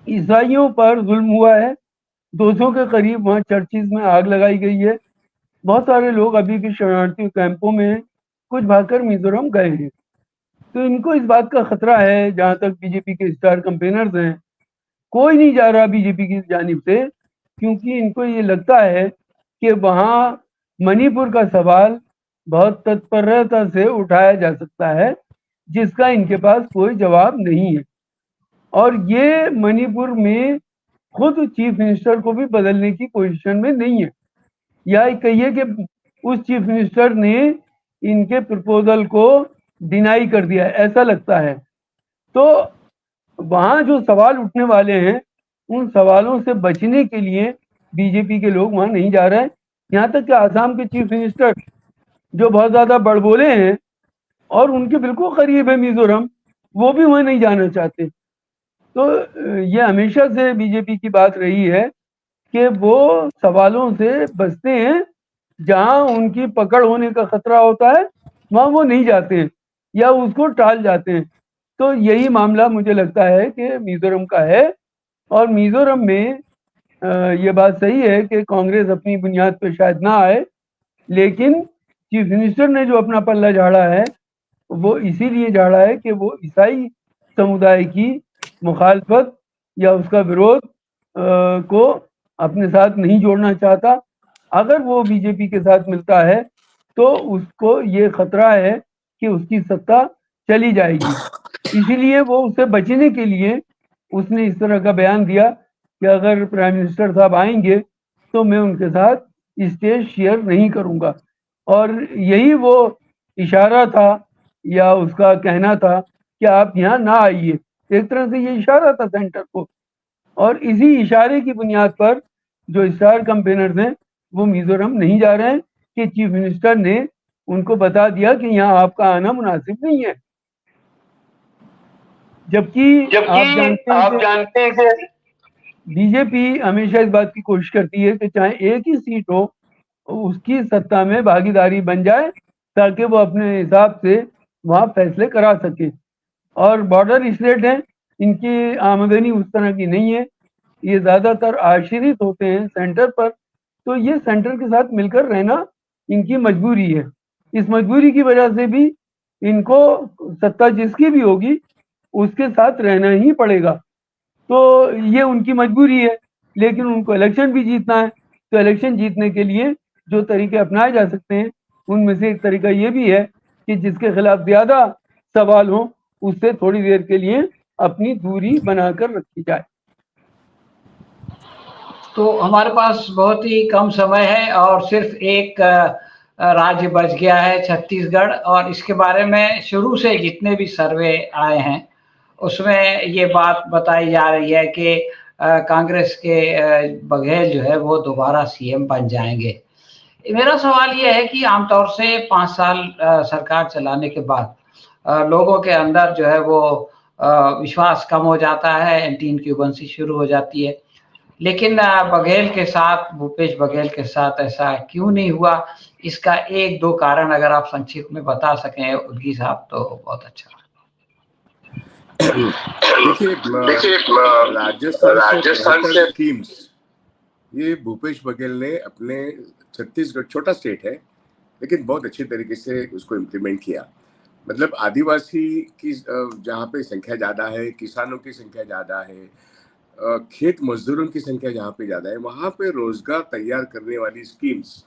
ईसाइयों पर जुल्म हुआ है, 200 के करीब वहाँ चर्चिज में आग लगाई गई है। बहुत सारे लोग अभी भी शरणार्थी कैंपों में हैं, कुछ भागकर मिजोरम गए हैं। तो इनको इस बात का खतरा है, जहां तक बीजेपी के स्टार कैंपेनर्स हैं, कोई नहीं जा रहा बीजेपी की जानिब से, क्योंकि इनको ये लगता है कि वहां मणिपुर का सवाल बहुत तत्परता से उठाया जा सकता है, जिसका इनके पास कोई जवाब नहीं है। और ये मणिपुर में खुद चीफ मिनिस्टर को भी बदलने की पोजीशन में नहीं है, या कहिए कि उस चीफ मिनिस्टर ने इनके प्रपोजल को डिनाई कर दिया, ऐसा लगता है। तो वहां जो सवाल उठने वाले हैं, उन सवालों से बचने के लिए बीजेपी के लोग वहां नहीं जा रहे हैं। यहाँ तक कि आसाम के चीफ मिनिस्टर, जो बहुत ज्यादा बड़बोले हैं और उनके बिल्कुल करीब है मिजोरम, वो भी वहां नहीं जाना चाहते। तो ये हमेशा से बीजेपी की बात रही है कि वो सवालों से बचते हैं, जहां उनकी पकड़ होने का खतरा होता है वहां वो नहीं जाते हैं या उसको टाल जाते हैं। तो यही मामला मुझे लगता है कि मिजोरम का है। और मिजोरम में ये बात सही है कि कांग्रेस अपनी बुनियाद पर शायद ना आए, लेकिन चीफ मिनिस्टर ने जो अपना पल्ला झाड़ा है वो इसीलिए झाड़ा है कि वो ईसाई समुदाय की मुखालफत या उसका विरोध को अपने साथ नहीं जोड़ना चाहता। अगर वो बीजेपी के साथ मिलता है तो उसको ये खतरा है कि उसकी सत्ता चली जाएगी। इसीलिए वो उससे बचने के लिए उसने इस तरह का बयान दिया कि अगर प्राइम मिनिस्टर साहब आएंगे तो मैं उनके साथ स्टेज शेयर नहीं करूंगा। और यही वो इशारा था या उसका कहना था कि आप यहाँ ना आइए, एक तरह से ये इशारा था सेंटर को। और इसी इशारे की बुनियाद पर जो स्टार कैंपेनर्स हैं वो मिजोरम नहीं जा रहे हैं कि चीफ मिनिस्टर ने उनको बता दिया कि यहाँ आपका आना मुनासिब नहीं है। जबकि आप जानते हैं कि बीजेपी हमेशा इस बात की कोशिश करती है कि चाहे एक ही सीट हो उसकी सत्ता में भागीदारी बन जाए, ताकि वो अपने हिसाब से वहाँ फैसले करा सके। और बॉर्डर स्टेट हैं, इनकी आमदनी उस तरह की नहीं है, ये ज़्यादातर आश्रित होते हैं सेंटर पर। तो ये सेंटर के साथ मिलकर रहना इनकी मजबूरी है। इस मजबूरी की वजह से भी इनको सत्ता जिसकी भी होगी उसके साथ रहना ही पड़ेगा। तो ये उनकी मजबूरी है, लेकिन उनको इलेक्शन भी जीतना है। तो इलेक्शन जीतने के लिए जो तरीके अपनाए जा सकते हैं उनमें से एक तरीका ये भी है कि जिसके खिलाफ ज्यादा सवाल हो उससे थोड़ी देर के लिए अपनी दूरी बनाकर रखी जाए। तो हमारे पास बहुत ही कम समय है और सिर्फ एक राज्य बच गया है, छत्तीसगढ़। और इसके बारे में शुरू से जितने भी सर्वे आए हैं उसमें ये बात बताई जा रही है कि कांग्रेस के बघेल जो है वो दोबारा सीएम बन जाएंगे। मेरा सवाल ये है कि आमतौर से 5 साल सरकार चलाने के बाद लोगों के अंदर जो है वो विश्वास कम हो जाता है, एंटी इंक्यूबेंसी शुरू हो जाती है। लेकिन बघेल के साथ, भूपेश बघेल के साथ ऐसा क्यों नहीं हुआ? इसका 1-2 कारण अगर आप संक्षिप्त में बता सकें उद्गी साहब तो बहुत अच्छा। देखिए राजस्थान से स्कीम्स ये भूपेश बघेल ने अपने, छत्तीसगढ़ छोटा स्टेट है लेकिन बहुत अच्छे तरीके से उसको इम्प्लीमेंट किया। मतलब आदिवासी की जहाँ पे संख्या ज्यादा है, किसानों की संख्या ज्यादा है, खेत मजदूरों की संख्या जहाँ पे ज्यादा है, वहां पे रोजगार तैयार करने वाली स्कीम्स,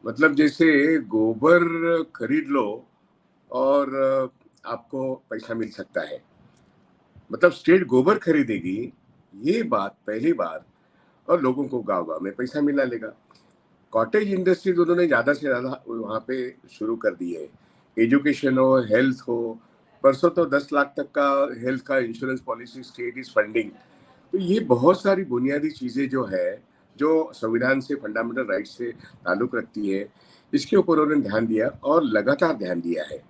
मतलब जैसे गोबर खरीद लो और आपको पैसा मिल सकता है, मतलब स्टेट गोबर खरीदेगी, ये बात पहली बार, और लोगों को गांव गांव में पैसा मिला लेगा। कॉटेज इंडस्ट्रीज उन्होंने ज़्यादा से ज़्यादा वहाँ पे शुरू कर दी है। एजुकेशन हो, हेल्थ हो, परसों तो 10 लाख तक का हेल्थ का insurance policy state is funding. तो ये बहुत सारी बुनियादी चीज़ें जो है, जो संविधान से, फंडामेंटल राइट से ताल्लुक़ रखती है, इसके ऊपर उन्होंने ध्यान दिया और लगातार ध्यान दिया है।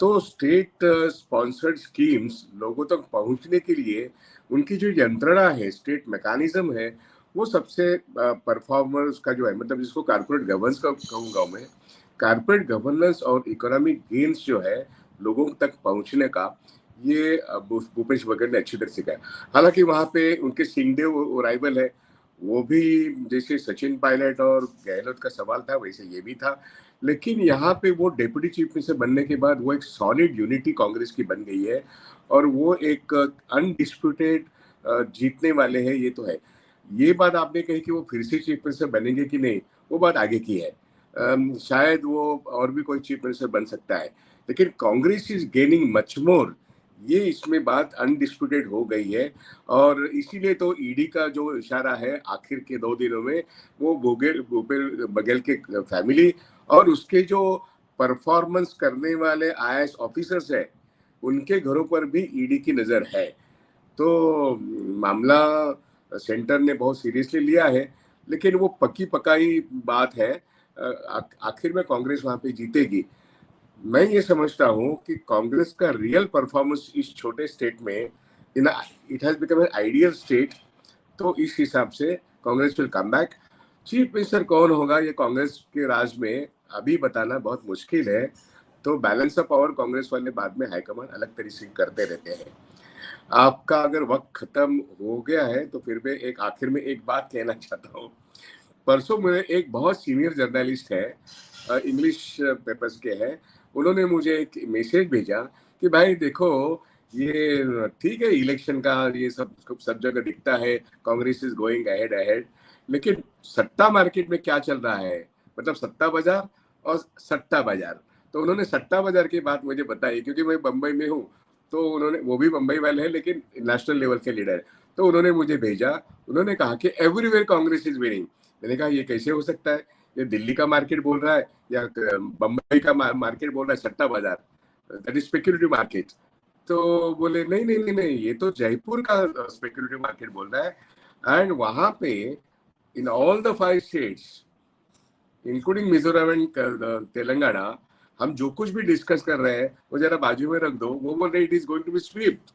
तो स्टेट स्पॉन्सर्ड स्कीम्स लोगों तक पहुंचने के लिए उनकी जो यंत्रणा है, स्टेट मैकेनिज्म है, वो सबसे परफॉर्मर्स का जो है, मतलब जिसको कारपोरेट गवर्नेंस का कहूँगा मैं, कारपोरेट गवर्नेंस और इकोनॉमिक गेन्स जो है लोगों तक पहुंचने का, ये भूपेश बघेल ने अच्छी तरह से किया। हालांकि वहाँ पे उनके सिंहदेव राइवल है, वो भी जैसे सचिन पायलट और गहलोत का सवाल था वैसे ये भी था, लेकिन यहाँ पे वो डेप्यूटी चीफ मिनिस्टर बनने के बाद वो एक सॉलिड यूनिटी कांग्रेस की बन गई है और वो एक अनडिस्प्यूटेड जीतने वाले हैं, ये तो है। ये बात आपने कही कि वो फिर से चीफ मिनिस्टर बनेंगे कि नहीं, वो बात आगे की है। शायद वो और भी कोई चीफ मिनिस्टर बन सकता है, लेकिन Congress is gaining much more, ये इसमें बात अनडिस्प्यूटेड हो गई है। और इसीलिए तो ईडी का जो इशारा है आखिर के 2 दिनों में, वो भूपेश बघेल के फैमिली और उसके जो परफॉर्मेंस करने वाले आईएएस ऑफिसर्स हैं, उनके घरों पर भी ईडी की नज़र है। तो मामला सेंटर ने बहुत सीरियसली लिया है, लेकिन वो पक्की पकाई बात है। आखिर में कांग्रेस वहाँ पे जीतेगी। मैं ये समझता हूँ कि कांग्रेस का रियल परफॉर्मेंस इस छोटे स्टेट में, it has become an ideal state, तो इस हिसाब से Congress will come back. Chief minister कौन होगा ये कांग्रेस के राज में अभी बताना बहुत मुश्किल है। तो बैलेंस ऑफ पावर कांग्रेस वाले बाद में हाईकमान अलग तरीके से करते रहते हैं। आपका अगर वक्त खत्म हो गया है तो फिर मैं एक आखिर में एक बात कहना चाहता हूँ। परसों में एक बहुत सीनियर जर्नलिस्ट है, इंग्लिश पेपर्स के हैं, उन्होंने मुझे एक मैसेज भेजा कि भाई देखो, ये ठीक है इलेक्शन का ये सब जगह दिखता है, कांग्रेस इज गोइंग अहेड, लेकिन सट्टा मार्केट में क्या चल रहा है, मतलब सट्टा बाजार और सट्टा बाजार। तो उन्होंने सट्टा बाजार की बात मुझे बताई, क्योंकि मैं बम्बई में हूँ, तो उन्होंने, वो भी बम्बई वाले हैं लेकिन नेशनल लेवल के लीडर, तो उन्होंने मुझे भेजा, उन्होंने कहा कि एवरीवेयर कांग्रेस इज विनिंग। मैंने कहा ये कैसे हो सकता है, ये दिल्ली का मार्केट बोल रहा है या बम्बई का मार्केट बोल रहा है सट्टा बाजार, दैट इज स्पेक्युलेटिव मार्केट। तो बोले नहीं नहीं नहीं नहीं, ये तो जयपुर का स्पेक्युलेटिव मार्केट बोल रहा है। एंड वहां पे in all the 5 states including Mizoram and Telangana, हम जो कुछ भी डिस्कस कर रहे हैं वो जरा बाजू में रख दो, वो बोल रहे it is going to be swept.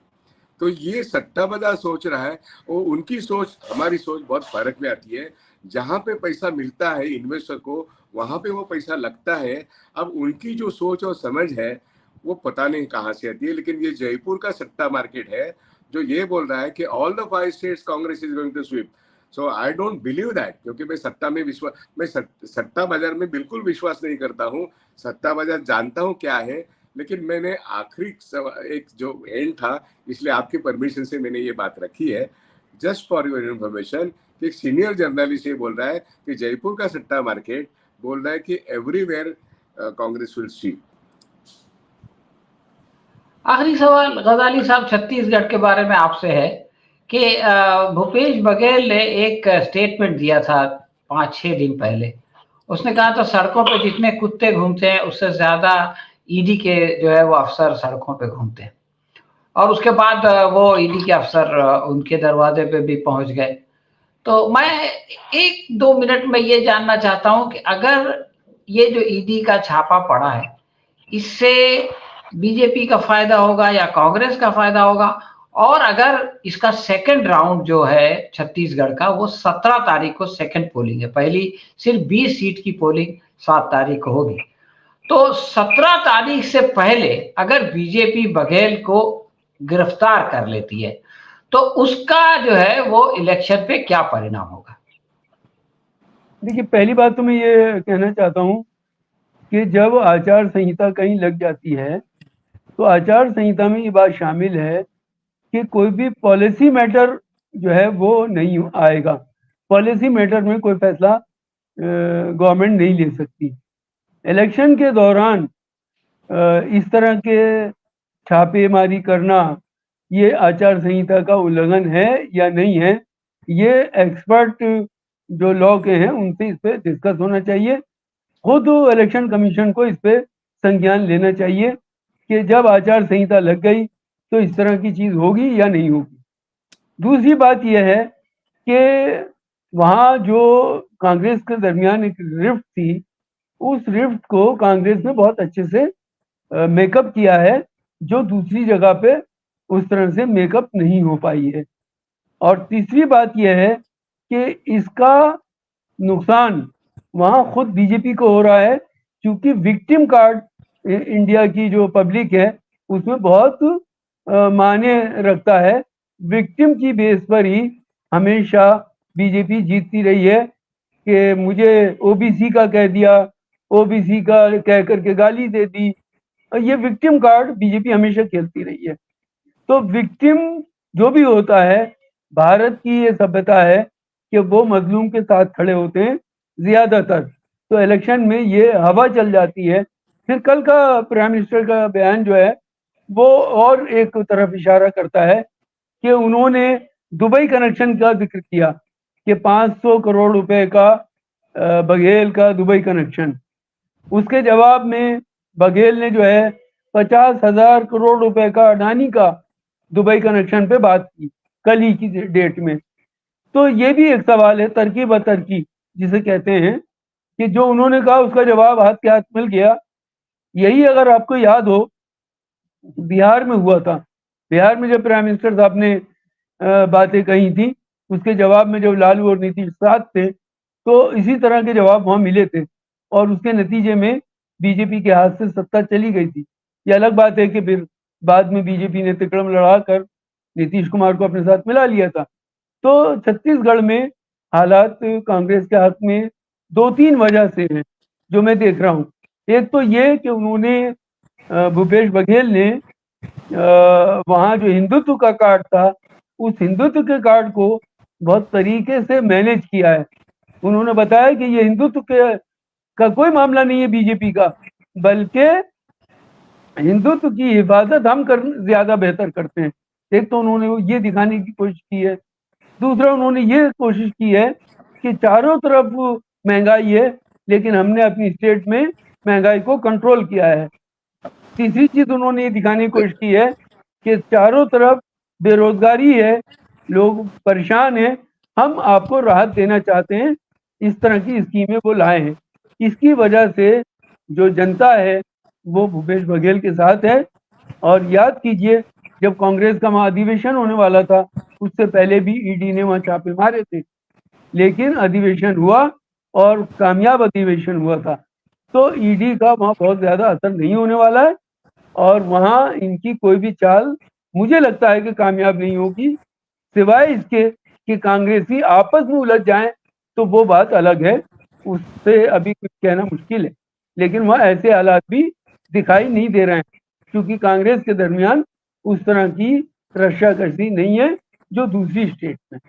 तो ये सट्टा बाजार सोच रहा है, वो उनकी सोच हमारी सोच बहुत फर्क में आती है। जहां पे पैसा मिलता है इन्वेस्टर को, वहां पे वो पैसा लगता है। अब उनकी जो सोच और समझ है वो पता नहीं कहाँ से आती है, लेकिन ये जयपुर का सट्टा मार्केट है जो ये बोल रहा है कि all the 5 states Congress is going to sweep. So I don't believe that, क्योंकि मैं सट्टा बाजार में बिल्कुल विश्वास नहीं करता हूँ। सट्टा बाजार जानता हूँ क्या है, लेकिन मैंने आखिरी एक जो एंड था, इसलिए आपके परमिशन से मैंने ये बात रखी है, जस्ट फॉर योर इन्फॉर्मेशन। एक सीनियर जर्नलिस्ट ये बोल रहा है कि जयपुर का सट्टा मार्केट बोल रहा है कि एवरीवेयर कांग्रेस विल सी। आखिरी सवाल गजाली साहब छत्तीसगढ़ के बारे में आपसे है कि भूपेश बघेल ने एक स्टेटमेंट दिया था 5-6 दिन पहले। उसने कहा था सड़कों पे जितने कुत्ते घूमते हैं उससे ज्यादा ईडी के जो है वो अफसर सड़कों पे घूमते हैं। और उसके बाद वो ईडी के अफसर उनके दरवाजे पे भी पहुंच गए। तो मैं 1-2 मिनट में ये जानना चाहता हूं कि अगर ये जो ईडी का छापा पड़ा है, इससे बीजेपी का फायदा होगा या कांग्रेस का फायदा होगा, और अगर इसका सेकंड राउंड जो है छत्तीसगढ़ का, वो 17 तारीख को सेकंड पोलिंग है, पहली सिर्फ 20 सीट की पोलिंग 7 तारीख को होगी। तो 17 तारीख से पहले अगर बीजेपी बघेल को गिरफ्तार कर लेती है तो उसका जो है वो इलेक्शन पे क्या परिणाम होगा? देखिए, पहली बात तो मैं ये कहना चाहता हूँ कि जब आचार संहिता कहीं लग जाती है तो आचार संहिता में ये बात शामिल है कि कोई भी पॉलिसी मैटर जो है वो नहीं आएगा। पॉलिसी मैटर में कोई फैसला गवर्नमेंट नहीं ले सकती। इलेक्शन के दौरान इस तरह के छापेमारी करना ये आचार संहिता का उल्लंघन है या नहीं है, ये एक्सपर्ट जो लॉ के हैं उनसे इस पे डिस्कस होना चाहिए। खुद इलेक्शन कमीशन को इस पे संज्ञान लेना चाहिए कि जब आचार संहिता लग गई तो इस तरह की चीज होगी या नहीं होगी। दूसरी बात यह है कि वहाँ जो कांग्रेस के दरमियान एक रिफ्ट थी, उस रिफ्ट को कांग्रेस ने बहुत अच्छे से मेकअप किया है, जो दूसरी जगह पे उस तरह से मेकअप नहीं हो पाई है। और तीसरी बात यह है कि इसका नुकसान वहाँ खुद बीजेपी को हो रहा है, क्योंकि विक्टिम कार्ड इंडिया की जो पब्लिक है उसमें बहुत मायने रखता है। विक्टिम की बेस पर ही हमेशा बीजेपी जीतती रही है कि मुझे ओबीसी का कह दिया, ओबीसी का कह करके गाली दे दी, और ये विक्टिम कार्ड बीजेपी हमेशा खेलती रही है। तो विक्टिम जो भी होता है, भारत की ये सभ्यता है कि वो मजलूम के साथ खड़े होते हैं ज्यादातर। तो इलेक्शन में ये हवा चल जाती है। फिर कल का प्राइम मिनिस्टर का बयान जो है वो और एक तरफ इशारा करता है कि उन्होंने दुबई कनेक्शन का जिक्र किया कि 500 करोड़ रुपए का बघेल का दुबई कनेक्शन। उसके जवाब में बघेल ने जो है 50,000 करोड़ रुपए का अडानी का दुबई कनेक्शन पे बात की कल ही की डेट में। तो ये भी एक सवाल है, तरकी बतरकी जिसे कहते हैं, कि जो उन्होंने कहा उसका जवाब हाथ के हाथ मिल गया। यही अगर आपको याद हो बिहार में हुआ था। बिहार में जब प्राइम मिनिस्टर साहब ने बातें कही थी, उसके जवाब में जब लालू और नीतीश साथ थे तो इसी तरह के जवाब वहां मिले थे, और उसके नतीजे में बीजेपी के हाथ से सत्ता चली गई थी। ये अलग बात है कि फिर बाद में बीजेपी ने तिकड़म लड़ाकर नीतीश कुमार को अपने साथ मिला लिया था। तो छत्तीसगढ़ में हालात कांग्रेस के हक में 2-3 वजह से हैं जो मैं देख रहा हूँ। एक तो ये कि उन्होंने भूपेश बघेल ने वहाँ जो हिंदुत्व का कार्ड था, उस हिंदुत्व के कार्ड को बहुत तरीके से मैनेज किया है। उन्होंने बताया कि ये हिंदुत्व का कोई मामला नहीं है बीजेपी का, बल्कि हिंदुत्व की हिफाजत हम ज्यादा बेहतर करते हैं। एक तो उन्होंने ये दिखाने की कोशिश की है। दूसरा उन्होंने ये कोशिश की है कि चारों तरफ महंगाई है लेकिन हमने अपनी स्टेट में महंगाई को कंट्रोल किया है। तीसरी चीज उन्होंने ये दिखाने की कोशिश की है कि चारों तरफ बेरोजगारी है, लोग परेशान हैं, हम आपको राहत देना चाहते हैं। इस तरह की स्कीमें वो लाए हैं। इसकी वजह से जो जनता है वो भूपेश बघेल के साथ है। और याद कीजिए जब कांग्रेस का महाधिवेशन होने वाला था उससे पहले भी ईडी ने वहां छापे मारे थे, लेकिन अधिवेशन हुआ और कामयाब अधिवेशन हुआ था। तो ईडी का वहां बहुत ज्यादा असर नहीं होने वाला है, और वहां इनकी कोई भी चाल मुझे लगता है कि कामयाब नहीं होगी, सिवाय इसके कि कांग्रेसी आपस में उलझ जाएं, तो वो बात अलग है, उससे अभी कुछ कहना मुश्किल है। लेकिन वहां ऐसे हालात भी दिखाई नहीं दे रहे हैं, क्योंकि कांग्रेस के दरमियान उस तरह की रस्साकशी नहीं है जो दूसरी स्टेट में।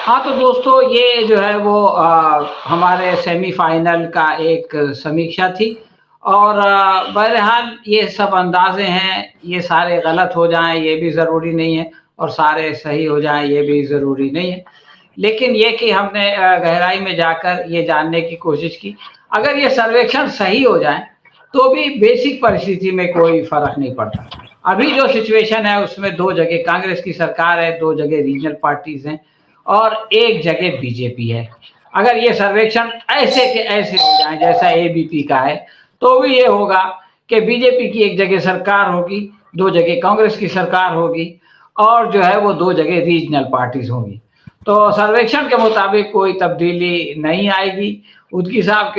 हाँ तो दोस्तों ये जो है वो हमारे सेमीफाइनल का एक समीक्षा थी, और बहरहाल ये सब अंदाजे हैं, ये सारे गलत हो जाएं ये भी ज़रूरी नहीं है, और सारे सही हो जाएं ये भी ज़रूरी नहीं है। लेकिन ये कि हमने गहराई में जाकर ये जानने की कोशिश की, अगर ये सर्वेक्षण सही हो जाए तो भी बेसिक परिस्थिति में कोई फर्क नहीं पड़ता। अभी जो सिचुएशन है उसमें 2 जगह कांग्रेस की सरकार है, 2 जगह रीजनल पार्टीज हैं और 1 जगह बीजेपी है। अगर ये सर्वेक्षण ऐसे के ऐसे हो जाए जैसा एबीपी का है, तो भी ये होगा कि बीजेपी की 1 जगह सरकार होगी, 2 जगह कांग्रेस की सरकार होगी, और जो है वो 2 जगह रीजनल पार्टीज होंगी। तो सर्वेक्षण के मुताबिक कोई तब्दीली नहीं आएगी, उद्गी साहब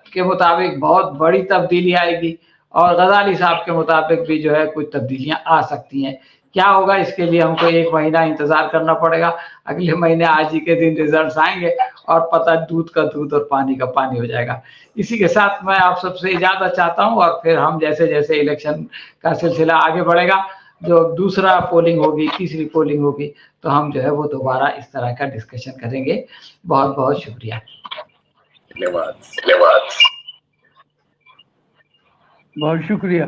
के मुताबिक बहुत बड़ी तब्दीली आएगी, और गजाली साहब के मुताबिक भी जो है कुछ तब्दीलियां आ सकती हैं। क्या होगा इसके लिए हमको 1 महीना इंतजार करना पड़ेगा। अगले महीने आज ही के दिन रिजल्ट्स आएंगे और पता दूध का दूध और पानी का पानी हो जाएगा। इसी के साथ मैं आप सबसे इजाजत चाहता हूं, और फिर हम जैसे जैसे इलेक्शन का सिलसिला आगे बढ़ेगा, जो दूसरा पोलिंग होगी, तीसरी पोलिंग होगी, तो हम जो है वो दोबारा इस तरह का डिस्कशन करेंगे। बहुत बहुत शुक्रिया। धन्यवाद। बहुत शुक्रिया।